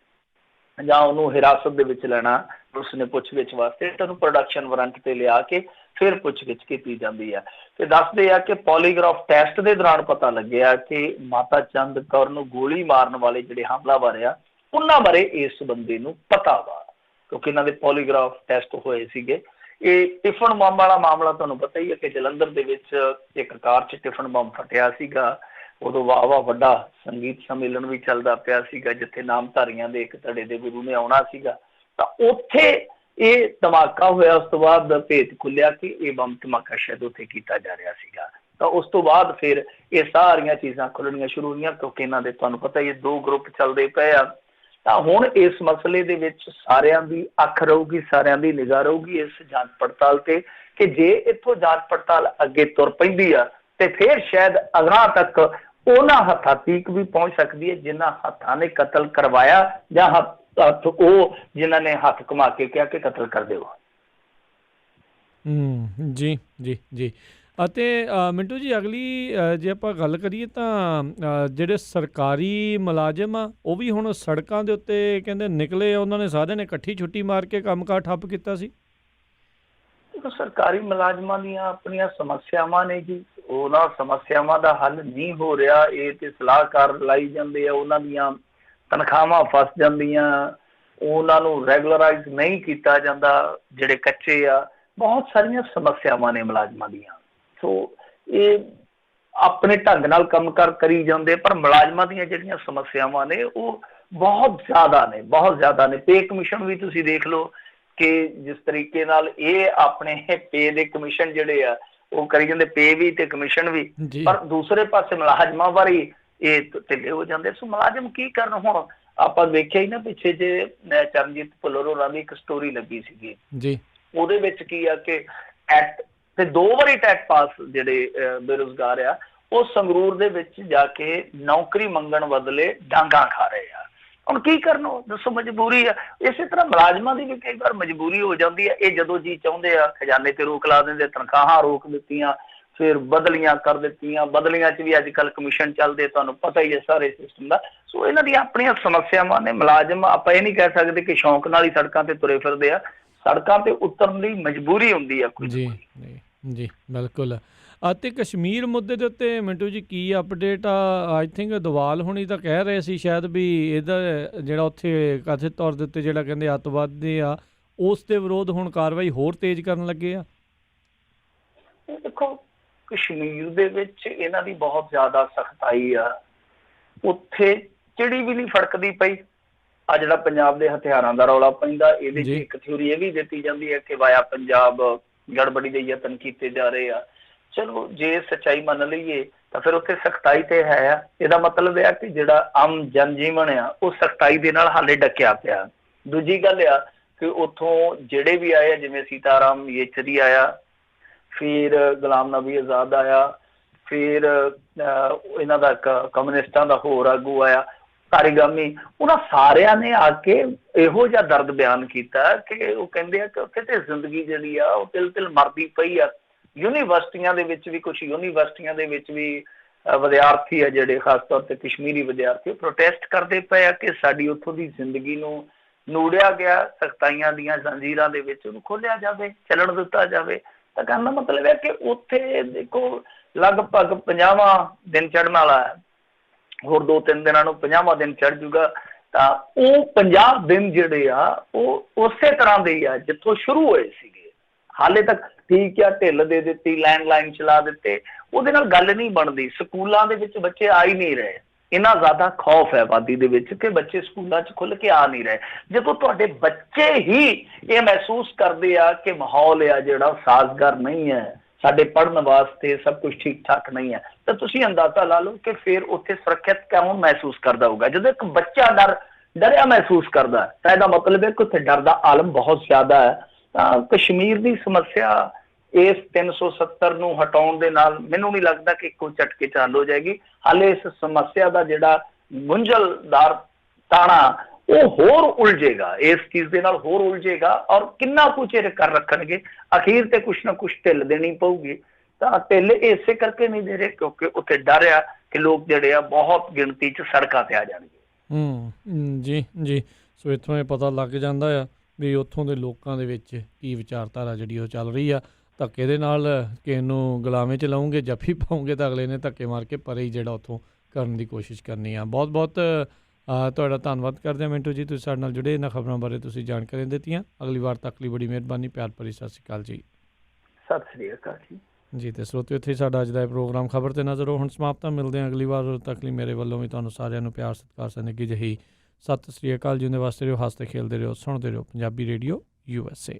ਜਾਂ ਉਹਨੂੰ ਹਿਰਾਸਤ ਦੇ ਵਿੱਚ ਲੈਣਾ ਉਸਨੇ ਪੁੱਛਗਿੱਛ ਵਾਸਤੇ ਤਾਂ ਉਹਨੂੰ ਪ੍ਰੋਡਕਸ਼ਨ ਵਾਰੰਟ ਤੇ ਲਿਆ ਕੇ ਫਿਰ ਪੁੱਛਗਿੱਛ ਕੀਤੀ ਜਾਂਦੀ ਹੈ। ਤੇ ਦੱਸਦੇ ਆ ਕਿ ਪੋਲੀਗ੍ਰਾਫ ਟੈਸਟ ਦੇ ਦੌਰਾਨ ਪਤਾ ਲੱਗਿਆ ਕਿ ਮਾਤਾ ਚੰਦ ਕੌਰ ਨੂੰ ਗੋਲੀ ਮਾਰਨ ਵਾਲੇ ਜਿਹੜੇ ਹਮਲਾਵਰ ਆ ਉਹਨਾਂ ਬਾਰੇ ਇਸ ਬੰਦੇ ਨੂੰ ਪਤਾ ਵਾ, ਕਿਉਂਕਿ ਇਹਨਾਂ ਦੇ ਪੋਲੀਗ੍ਰਾਫ ਟੈਸਟ ਹੋਏ ਸੀਗੇ। ਇਹ ਟਿਫਨ ਬੰਬ ਵਾਲਾ ਮਾਮਲਾ ਤੁਹਾਨੂੰ ਪਤਾ ਹੀ ਹੈ ਕਿ ਜਲੰਧਰ ਦੇ ਵਿੱਚ ਇੱਕ ਕਾਰ 'ਚ ਟਿਫਨ ਬੰਬ ਫਟਿਆ ਸੀਗਾ। ਉਦੋਂ ਵਾਹ ਵੱਡਾ ਸੰਗੀਤ ਸੰਮੇਲਨ ਵੀ ਚੱਲਦਾ ਪਿਆ ਸੀਗਾ ਜਿੱਥੇ ਨਾਮਧਾਰੀਆਂ ਦੇ ਇੱਕ ਧੜੇ ਦੇ ਗੁਰੂ ਨੇ ਆਉਣਾ ਸੀਗਾ। ਤਾਂ ਉੱਥੇ ਇਹ ਧਮਾਕਾ ਹੋਇਆ। ਉਸ ਤੋਂ ਬਾਅਦ ਭੇਤ ਖੁੱਲਿਆ ਕਿ ਇਹ ਬੰਬ ਧਮਾਕਾ ਸ਼ਾਇਦ ਉੱਥੇ ਕੀਤਾ ਜਾ ਰਿਹਾ ਸੀਗਾ। ਤਾਂ ਉਸ ਤੋਂ ਬਾਅਦ ਫਿਰ ਇਹ ਸਾਰੀਆਂ ਚੀਜ਼ਾਂ ਖੁੱਲਣੀਆਂ ਸ਼ੁਰੂ ਹੋਈਆਂ ਕਿਉਂਕਿ ਇਹਨਾਂ ਦੇ ਤੁਹਾਨੂੰ ਪਤਾ ਹੀ 2 ਗਰੁੱਪ ਚੱਲਦੇ ਪਏ ਆ। ਤਾਂ ਹੁਣ ਇਸ ਮਸਲੇ ਦੇ ਵਿੱਚ ਸਾਰਿਆਂ ਦੀ ਅੱਖ ਰਹੂਗੀ, ਸਾਰਿਆਂ ਦੀ ਨਿਗਾਹ ਰਹੂਗੀ ਇਸ ਜਾਂਚ ਪੜਤਾਲ ਤੇ ਕਿ ਜੇ ਇੱਥੋਂ ਜਾਂਚ ਪੜਤਾਲ ਅੱਗੇ ਤੁਰ ਪੈਂਦੀ ਆ ਤੇ ਫਿਰ ਸ਼ਾਇਦ ਅਗਾਂਹ ਤੱਕ ਉਹਨਾਂ ਹੱਥਾਂ ਤੀਕ ਵੀ ਪਹੁੰਚ ਸਕਦੀ ਹੈ ਜਿਨ੍ਹਾਂ ਹੱਥਾਂ ਨੇ ਕਤਲ ਕਰਵਾਇਆ ਜਾਂ ਹੱਥ ਉਹ ਜਿਨ੍ਹਾਂ ਨੇ ਹੱਥ ਘੁਮਾ ਕੇ ਕਿਹਾ ਕਿ ਕਤਲ ਕਰ ਦਿਓ। ਜੀ ਜੀ ਜੀ। ਅਤੇ ਮਿੰਟੂ ਜੀ, ਅਗਲੀ ਜੇ ਆਪਾਂ ਗੱਲ ਕਰੀਏ ਤਾਂ ਜਿਹੜੇ ਸਰਕਾਰੀ ਮੁਲਾਜ਼ਮ ਆ ਉਹ ਵੀ ਹੁਣ ਸੜਕਾਂ ਦੇ ਉੱਤੇ ਕਹਿੰਦੇ ਨਿਕਲੇ, ਉਹਨਾਂ ਨੇ ਸਾਰਿਆਂ ਨੇ ਇਕੱਠੀ ਛੁੱਟੀ ਮਾਰ ਕੇ ਕੰਮਕਾਰ ਠੱਪ ਕੀਤਾ ਸੀ। ਸਰਕਾਰੀ ਮੁਲਾਜ਼ਮਾਂ ਦੀਆਂ ਆਪਣੀਆਂ ਸਮੱਸਿਆਵਾਂ ਨੇ ਜੀ, ਉਹਨਾਂ ਸਮੱਸਿਆਵਾਂ ਦਾ ਹੱਲ ਨਹੀਂ ਹੋ ਰਿਹਾ। ਇਹ ਤੇ ਸਲਾਹਕਾਰ ਲਾਈ ਜਾਂਦੇ ਆ, ਉਹਨਾਂ ਦੀਆਂ ਤਨਖਾਹਾਂ ਫਸ ਜਾਂਦੀਆਂ, ਉਹਨਾਂ ਨੂੰ ਰੈਗੂਲਰਾਈਜ਼ ਨਹੀਂ ਕੀਤਾ ਜਾਂਦਾ, ਜਿਹੜੇ ਕੱਚੇ ਆ। ਬਹੁਤ ਸਾਰੀਆਂ ਸਮੱਸਿਆਵਾਂ ਨੇ ਮੁਲਾਜ਼ਮਾਂ ਦੀਆਂ। ਸੋ ਇਹ ਆਪਣੇ ਢੰਗ ਨਾਲ ਕੰਮਕਾਰ ਕਰੀ ਜਾਂਦੇ, ਪਰ ਮੁਲਾਜ਼ਮਾਂ ਦੀਆਂ ਜਿਹੜੀਆਂ ਸਮੱਸਿਆਵਾਂ ਨੇ ਉਹ ਬਹੁਤ ਜ਼ਿਆਦਾ ਨੇ। ਪੇ ਕਮਿਸ਼ਨ ਵੀ ਤੁਸੀਂ ਦੇਖ ਲਓ ਕਿ ਜਿਸ ਤਰੀਕੇ ਨਾਲ ਇਹ ਆਪਣੇ ਪੇ ਦੇ ਕਮਿਸ਼ਨ ਜਿਹੜੇ ਆ ਉਹ ਕਰੀ ਜਾਂਦੇ, ਪੇ ਵੀ ਤੇ ਕਮਿਸ਼ਨ ਵੀ, ਪਰ ਦੂਸਰੇ ਪਾਸੇ ਮੁਲਾਜ਼ਮਾਂ ਬਾਰੇ ਇਹ ਢਿੱਲੇ ਹੋ ਜਾਂਦੇ। ਸੋ ਮੁਲਾਜ਼ਮ ਕੀ ਕਰਨ। ਹੁਣ ਆਪਾਂ ਵੇਖਿਆ ਹੀ ਨਾ ਪਿੱਛੇ ਜੇ ਚਰਨਜੀਤ ਭੁੱਲਰ ਹੋਰਾਂ ਦੀ ਇੱਕ ਸਟੋਰੀ ਲੱਗੀ ਸੀਗੀ ਜੀ, ਉਹਦੇ ਵਿੱਚ ਕੀ ਆ ਕਿ ਐਕਟ ਤੇ 2 ਵਾਰੀ ਟੈਟ ਪਾਸ ਜਿਹੜੇ ਬੇਰੁਜ਼ਗਾਰ ਆ ਉਹ ਸੰਗਰੂਰ ਦੇ ਵਿੱਚ ਜਾ ਕੇ ਨੌਕਰੀ ਮੰਗਣ ਬਦਲੇ ਡਾਂਗਾ ਖਾ ਰਹੇ ਆ। ਹੁਣ ਕੀ ਕਰਨ, ਦੱਸੋ, ਮਜਬੂਰੀ ਆ। ਇਸੇ ਤਰ੍ਹਾਂ ਮੁਲਾਜ਼ਮਾਂ ਦੀ ਵੀ ਕਈ ਵਾਰ ਮਜਬੂਰੀ ਹੋ ਜਾਂਦੀ ਹੈ। ਇਹ ਜਦੋਂ ਜੀ ਚਾਹੁੰਦੇ ਆ ਖਜ਼ਾਨੇ ਤੇ ਰੋਕ ਲਾ ਦਿੰਦੇ, ਤਨਖਾਹਾਂ ਰੋਕ ਦਿੱਤੀਆਂ, ਫਿਰ ਬਦਲੀਆਂ ਕਰ ਦਿੱਤੀਆਂ। ਬਦਲੀਆਂ 'ਚ ਵੀ ਅੱਜ ਕੱਲ੍ਹ ਕਮਿਸ਼ਨ ਚੱਲਦੇ, ਤੁਹਾਨੂੰ ਪਤਾ ਹੀ ਹੈ ਸਾਰੇ ਸਿਸਟਮ ਦਾ। ਸੋ ਇਹਨਾਂ ਦੀਆਂ ਆਪਣੀਆਂ ਸਮੱਸਿਆਵਾਂ ਨੇ। ਮੁਲਾਜ਼ਮ ਆਪਾਂ ਇਹ ਨਹੀਂ ਕਹਿ ਸਕਦੇ ਕਿ ਸ਼ੌਂਕ ਨਾਲ ਹੀ ਸੜਕਾਂ ਤੇ ਤੁਰੇ ਫਿਰਦੇ ਆ, ਸੜਕਾਂ ਤੇ ਉਤਰਨ ਦੀ ਮਜਬੂਰੀ ਹੁੰਦੀ ਆ ਕੋਈ। ਜੀ ਜੀ ਬਿਲਕੁਲ। ਅਤੇ ਕਸ਼ਮੀਰ ਮੁੱਦੇ ਦੇ ਉੱਤੇ ਮਿੰਟੂ ਜੀ ਕੀ ਅਪਡੇਟ ਆ? ਆਈ ਥਿੰਕ ਦਵਾਲ ਹੋਣੀ ਤਾਂ ਕਹਿ ਰਹੇ ਸੀ ਸ਼ਾਇਦ ਵੀ ਇਹਦਾ ਜਿਹੜਾ ਉੱਥੇ ਕਥਿਤ ਤੌਰ ਦੇ ਉੱਤੇ ਜਿਹੜਾ ਕਹਿੰਦੇ ਅੱਤਵਾਦੀ ਆ ਉਸ ਦੇ ਵਿਰੋਧ ਹੁਣ ਕਾਰਵਾਈ ਹੋਰ ਤੇਜ਼ ਕਰਨ ਲੱਗੇ ਆ। ਦੇਖੋ, ਕਸ਼ਮੀਰ ਦੇ ਵਿੱਚ ਇਹਨਾਂ ਦੀ ਬਹੁਤ ਜ਼ਿਆਦਾ ਸਖਤਾਈ ਆ। ਉੱਥੇ ਚਿੜੀ ਵੀ ਨਹੀਂ ਫੜਕਦੀ ਪਈ। ਆ ਜਿਹੜਾ ਪੰਜਾਬ ਦੇ ਹਥਿਆਰਾਂ ਦਾ ਰੌਲਾ ਪੈਂਦਾ, ਇਹਦੇ 'ਚ ਇੱਕ ਥਿਊਰੀ ਇਹ ਵੀ ਦਿੱਤੀ ਜਾਂਦੀ ਹੈ ਕਿ ਵਾਇਆ ਪੰਜਾਬ ਗੜਬੜੀ ਦੇ ਯਤਨ ਕੀਤੇ ਜਾ ਰਹੇ ਆ। ਚਲੋ ਜੇ ਸੱਚਾਈ ਮੰਨ ਲਈਏ ਤਾਂ ਫਿਰ ਉੱਥੇ ਸਖਤਾਈ ਤੇ ਹੈ ਆ। ਇਹਦਾ ਮਤਲਬ ਇਹ ਆ ਕਿ ਜਿਹੜਾ ਆਮ ਜਨਜੀਵਨ ਆ ਉਹ ਸਖਤਾਈ ਦੇ ਨਾਲ ਹਾਲੇ ਡੱਕਿਆ ਪਿਆ। ਦੂਜੀ ਗੱਲ ਆ ਕਿ ਉੱਥੋਂ ਜਿਹੜੇ ਵੀ ਆਏ ਆ, ਜਿਵੇਂ ਸੀਤਾਰਾਮ ਯੇਚਰੀ ਆਇਆ, ਫਿਰ ਗੁਲਾਮ ਨਬੀ ਆਜ਼ਾਦ ਆਇਆ, ਫਿਰ ਇਹਨਾਂ ਦਾ ਕਮਿਊਨਿਸਟਾਂ ਦਾ ਹੋਰ ਆਗੂ ਆਇਆ, ਤਾਰੀਗਾਮੀ, ਉਹਨਾਂ ਸਾਰਿਆਂ ਨੇ ਆ ਕੇ ਇਹੋ ਜਿਹਾ ਦਰਦ ਬਿਆਨ ਕੀਤਾ ਕਿ ਉਹ ਕਹਿੰਦੇ ਆ ਕਿ ਉੱਥੇ ਤੇ ਜ਼ਿੰਦਗੀ ਜਿਹੜੀ ਆ ਉਹ ਤਿਲ ਤਿਲ ਮਰਦੀ ਪਈ ਆ। ਯੂਨੀਵਰਸਿਟੀਆਂ ਦੇ ਵਿੱਚ ਵੀ, ਕੁਛ ਯੂਨੀਵਰਸਿਟੀਆਂ ਦੇ ਵਿੱਚ ਵੀ ਵਿਦਿਆਰਥੀ ਆ ਜਿਹੜੇ ਖਾਸ ਤੌਰ ਤੇ ਕਸ਼ਮੀਰੀ ਵਿਦਿਆਰਥੀ ਪ੍ਰੋਟੈਸਟ ਕਰਦੇ ਪਏ ਆ ਕਿ ਸਾਡੀ ਉੱਥੋਂ ਦੀ ਜ਼ਿੰਦਗੀ ਨੂੰ ਨੂੜਿਆ ਗਿਆ, ਸਖਤਾਈਆਂ ਦੀਆਂ ਜ਼ੰਜੀਰਾਂ ਦੇ ਵਿੱਚ ਉਹਨੂੰ ਖੋਲ੍ਹਿਆ ਜਾਵੇ, ਚੱਲਣ ਦਿੱਤਾ ਜਾਵੇ। ਤਾਂ ਕਹਿਣ ਦਾ ਮਤਲਬ ਹੈ ਕਿ ਉੱਥੇ ਦੇਖੋ ਲਗਭਗ 50ਵਾਂ ਦਿਨ ਚੜ੍ਹਨ ਵਾਲਾ ਹੈ, ਹੋਰ 2-3 ਦਿਨਾਂ ਨੂੰ 50ਵਾਂ ਦਿਨ ਚੜ੍ਹ ਜੂਗਾ। ਤਾਂ ਉਹ 50 ਦਿਨ ਜਿਹੜੇ ਆ ਉਹ ਉਸੇ ਤਰ੍ਹਾਂ ਦੇ ਹੀ ਆ ਜਿੱਥੋਂ ਸ਼ੁਰੂ ਹੋਏ ਸੀਗੇ। ਹਾਲੇ ਤੱਕ ਠੀਕ ਆ, ਢਿੱਲ ਦੇ ਦਿੱਤੀ, ਲੈਂਡਲਾਈਨ ਚਲਾ ਦਿੱਤੇ, ਉਹਦੇ ਨਾਲ ਗੱਲ ਨਹੀਂ ਬਣਦੀ। ਸਕੂਲਾਂ ਦੇ ਵਿੱਚ ਬੱਚੇ ਆ ਹੀ ਨਹੀਂ ਰਹੇ। ਇੰਨਾ ਜ਼ਿਆਦਾ ਖੌਫ ਹੈ ਆਬਾਦੀ ਦੇ ਵਿੱਚ ਕਿ ਬੱਚੇ ਸਕੂਲਾਂ 'ਚ ਖੁੱਲ੍ਹ ਕੇ ਆ ਨਹੀਂ ਰਹੇ। ਜਦੋਂ ਤੁਹਾਡੇ ਬੱਚੇ ਹੀ ਇਹ ਮਹਿਸੂਸ ਕਰਦੇ ਆ ਕਿ ਮਾਹੌਲ ਆ ਜਿਹੜਾ ਸਾਜ਼ਗਾਰ ਨਹੀਂ ਹੈ, ਸਾਡੇ ਪੜ੍ਹਨ ਵਾਸਤੇ ਸਭ ਕੁਝ ਠੀਕ ਠਾਕ ਨਹੀਂ ਹੈ, ਤਾਂ ਤੁਸੀਂ ਅੰਦਾਜ਼ਾ ਲਾ ਲਓ ਕਿ ਫਿਰ ਉੱਥੇ ਸੁਰੱਖਿਅਤ ਕੌਣ ਮਹਿਸੂਸ ਕਰਦਾ ਹੋਊਗਾ। ਜਦੋਂ ਇੱਕ ਬੱਚਾ ਡਰਿਆ ਮਹਿਸੂਸ ਕਰਦਾ ਤਾਂ ਇਹਦਾ ਮਤਲਬ ਹੈ ਕਿ ਉੱਥੇ ਡਰ ਦਾ ਆਲਮ ਬਹੁਤ ਜ਼ਿਆਦਾ ਹੈ। ਤਾਂ ਕਸ਼ਮੀਰ ਦੀ ਸਮੱਸਿਆ ਇਸ 370 ਨੂੰ ਹਟਾਉਣ ਦੇ ਨਾਲ ਮੈਨੂੰ ਨਹੀਂ ਲੱਗਦਾ ਕਿ ਇੱਕੋ ਝਟਕੇ 'ਚ ਹੱਲ ਹੋ ਜਾਏਗੀ। ਹਾਲੇ ਇਸ ਸਮੱਸਿਆ ਦਾ ਜਿਹੜਾ ਗੁੰਝਲਦਾਰ ਤਾਣਾ ਉਹ ਹੋਰ ਉਲਝੇਗਾ, ਇਸ ਚੀਜ਼ ਦੇ ਨਾਲ ਹੋਰ ਉਲਝੇਗਾ, ਔਰ ਕਿੰਨਾ ਕੁ ਚਿਰ ਕਰ ਰੱਖਣਗੇ। ਅਖੀਰ ਤੇ ਕੁਛ ਨਾ ਕੁਛ ਢਿੱਲ ਦੇਣੀ ਪਊਗੀ। ਤਾਂ ਢਿੱਲ ਇਸੇ ਕਰਕੇ ਨਹੀਂ ਦੇ ਰਹੇ ਕਿਉਂਕਿ ਉੱਥੇ ਡਰ ਆ ਕਿ ਲੋਕ ਜਿਹੜੇ ਆ ਬਹੁਤ ਗਿਣਤੀ 'ਚ ਸੜਕਾਂ ਤੇ ਆ ਜਾਣਗੇ। ਜੀ ਸੋ ਇੱਥੋਂ ਇਹ ਪਤਾ ਲੱਗ ਜਾਂਦਾ ਆ ਵੀ ਉੱਥੋਂ ਦੇ ਲੋਕਾਂ ਦੇ ਵਿੱਚ ਕੀ ਵਿਚਾਰਧਾਰਾ ਜਿਹੜੀ ਉਹ ਚੱਲ ਰਹੀ ਆ। ਧੱਕੇ ਦੇ ਨਾਲ ਕਿਸੇ ਨੂੰ ਗੁਲਾਮੇ 'ਚ ਲਾਉਂਗੇ, ਜੱਫੀ ਪਾਉਂਗੇ ਤਾਂ ਅਗਲੇ ਨੇ ਧੱਕੇ ਮਾਰ ਕੇ ਪਰੇ ਹੀ ਜਿਹੜਾ ਉੱਥੋਂ ਕਰਨ ਦੀ ਕੋਸ਼ਿਸ਼ ਕਰਨੀ ਆ। ਬਹੁਤ ਬਹੁਤ ਤੁਹਾਡਾ ਧੰਨਵਾਦ ਕਰਦੇ ਹਾਂ ਮਿੰਟੂ ਜੀ, ਤੁਸੀਂ ਸਾਡੇ ਨਾਲ ਜੁੜੇ, ਇਹਨਾਂ ਖਬਰਾਂ ਬਾਰੇ ਤੁਸੀਂ ਜਾਣਕਾਰੀਆਂ ਦਿੱਤੀਆਂ। ਅਗਲੀ ਵਾਰ ਤੱਕ ਲਈ ਬੜੀ ਮਿਹਰਬਾਨੀ, ਪਿਆਰ ਭਰੀ ਸਤਿ ਸ਼੍ਰੀ ਅਕਾਲ ਜੀ। ਸਤਿ ਸ਼੍ਰੀ ਅਕਾਲ ਜੀ। ਤੇ ਸਰੋਤਿਓ, ਇੱਥੇ ਸਾਡਾ ਅੱਜ ਦਾ ਇਹ ਪ੍ਰੋਗਰਾਮ ਖਬਰ ਤੇ ਨਜ਼ਰ ਹੁਣ ਸਮਾਪਤ। ਮਿਲਦੇ ਹਾਂ ਅਗਲੀ ਵਾਰ, ਉਦੋਂ ਤੱਕ ਲਈ ਮੇਰੇ ਵੱਲੋਂ ਵੀ ਤੁਹਾਨੂੰ ਸਾਰਿਆਂ ਨੂੰ ਪਿਆਰ ਸਤਿਕਾਰ ਸਨੇਗੀ ਜਿਹੀ ਸਤਿ ਸ਼੍ਰੀ ਅਕਾਲ ਜੀ। ਉਹਦੇ ਵਾਸਤੇ ਰਹੋ, ਹੱਸਦੇ ਖੇਲਦੇ ਰਹੋ, ਸੁਣਦੇ ਰਹੋ ਪੰਜਾਬੀ ਰੇਡੀਓ USA।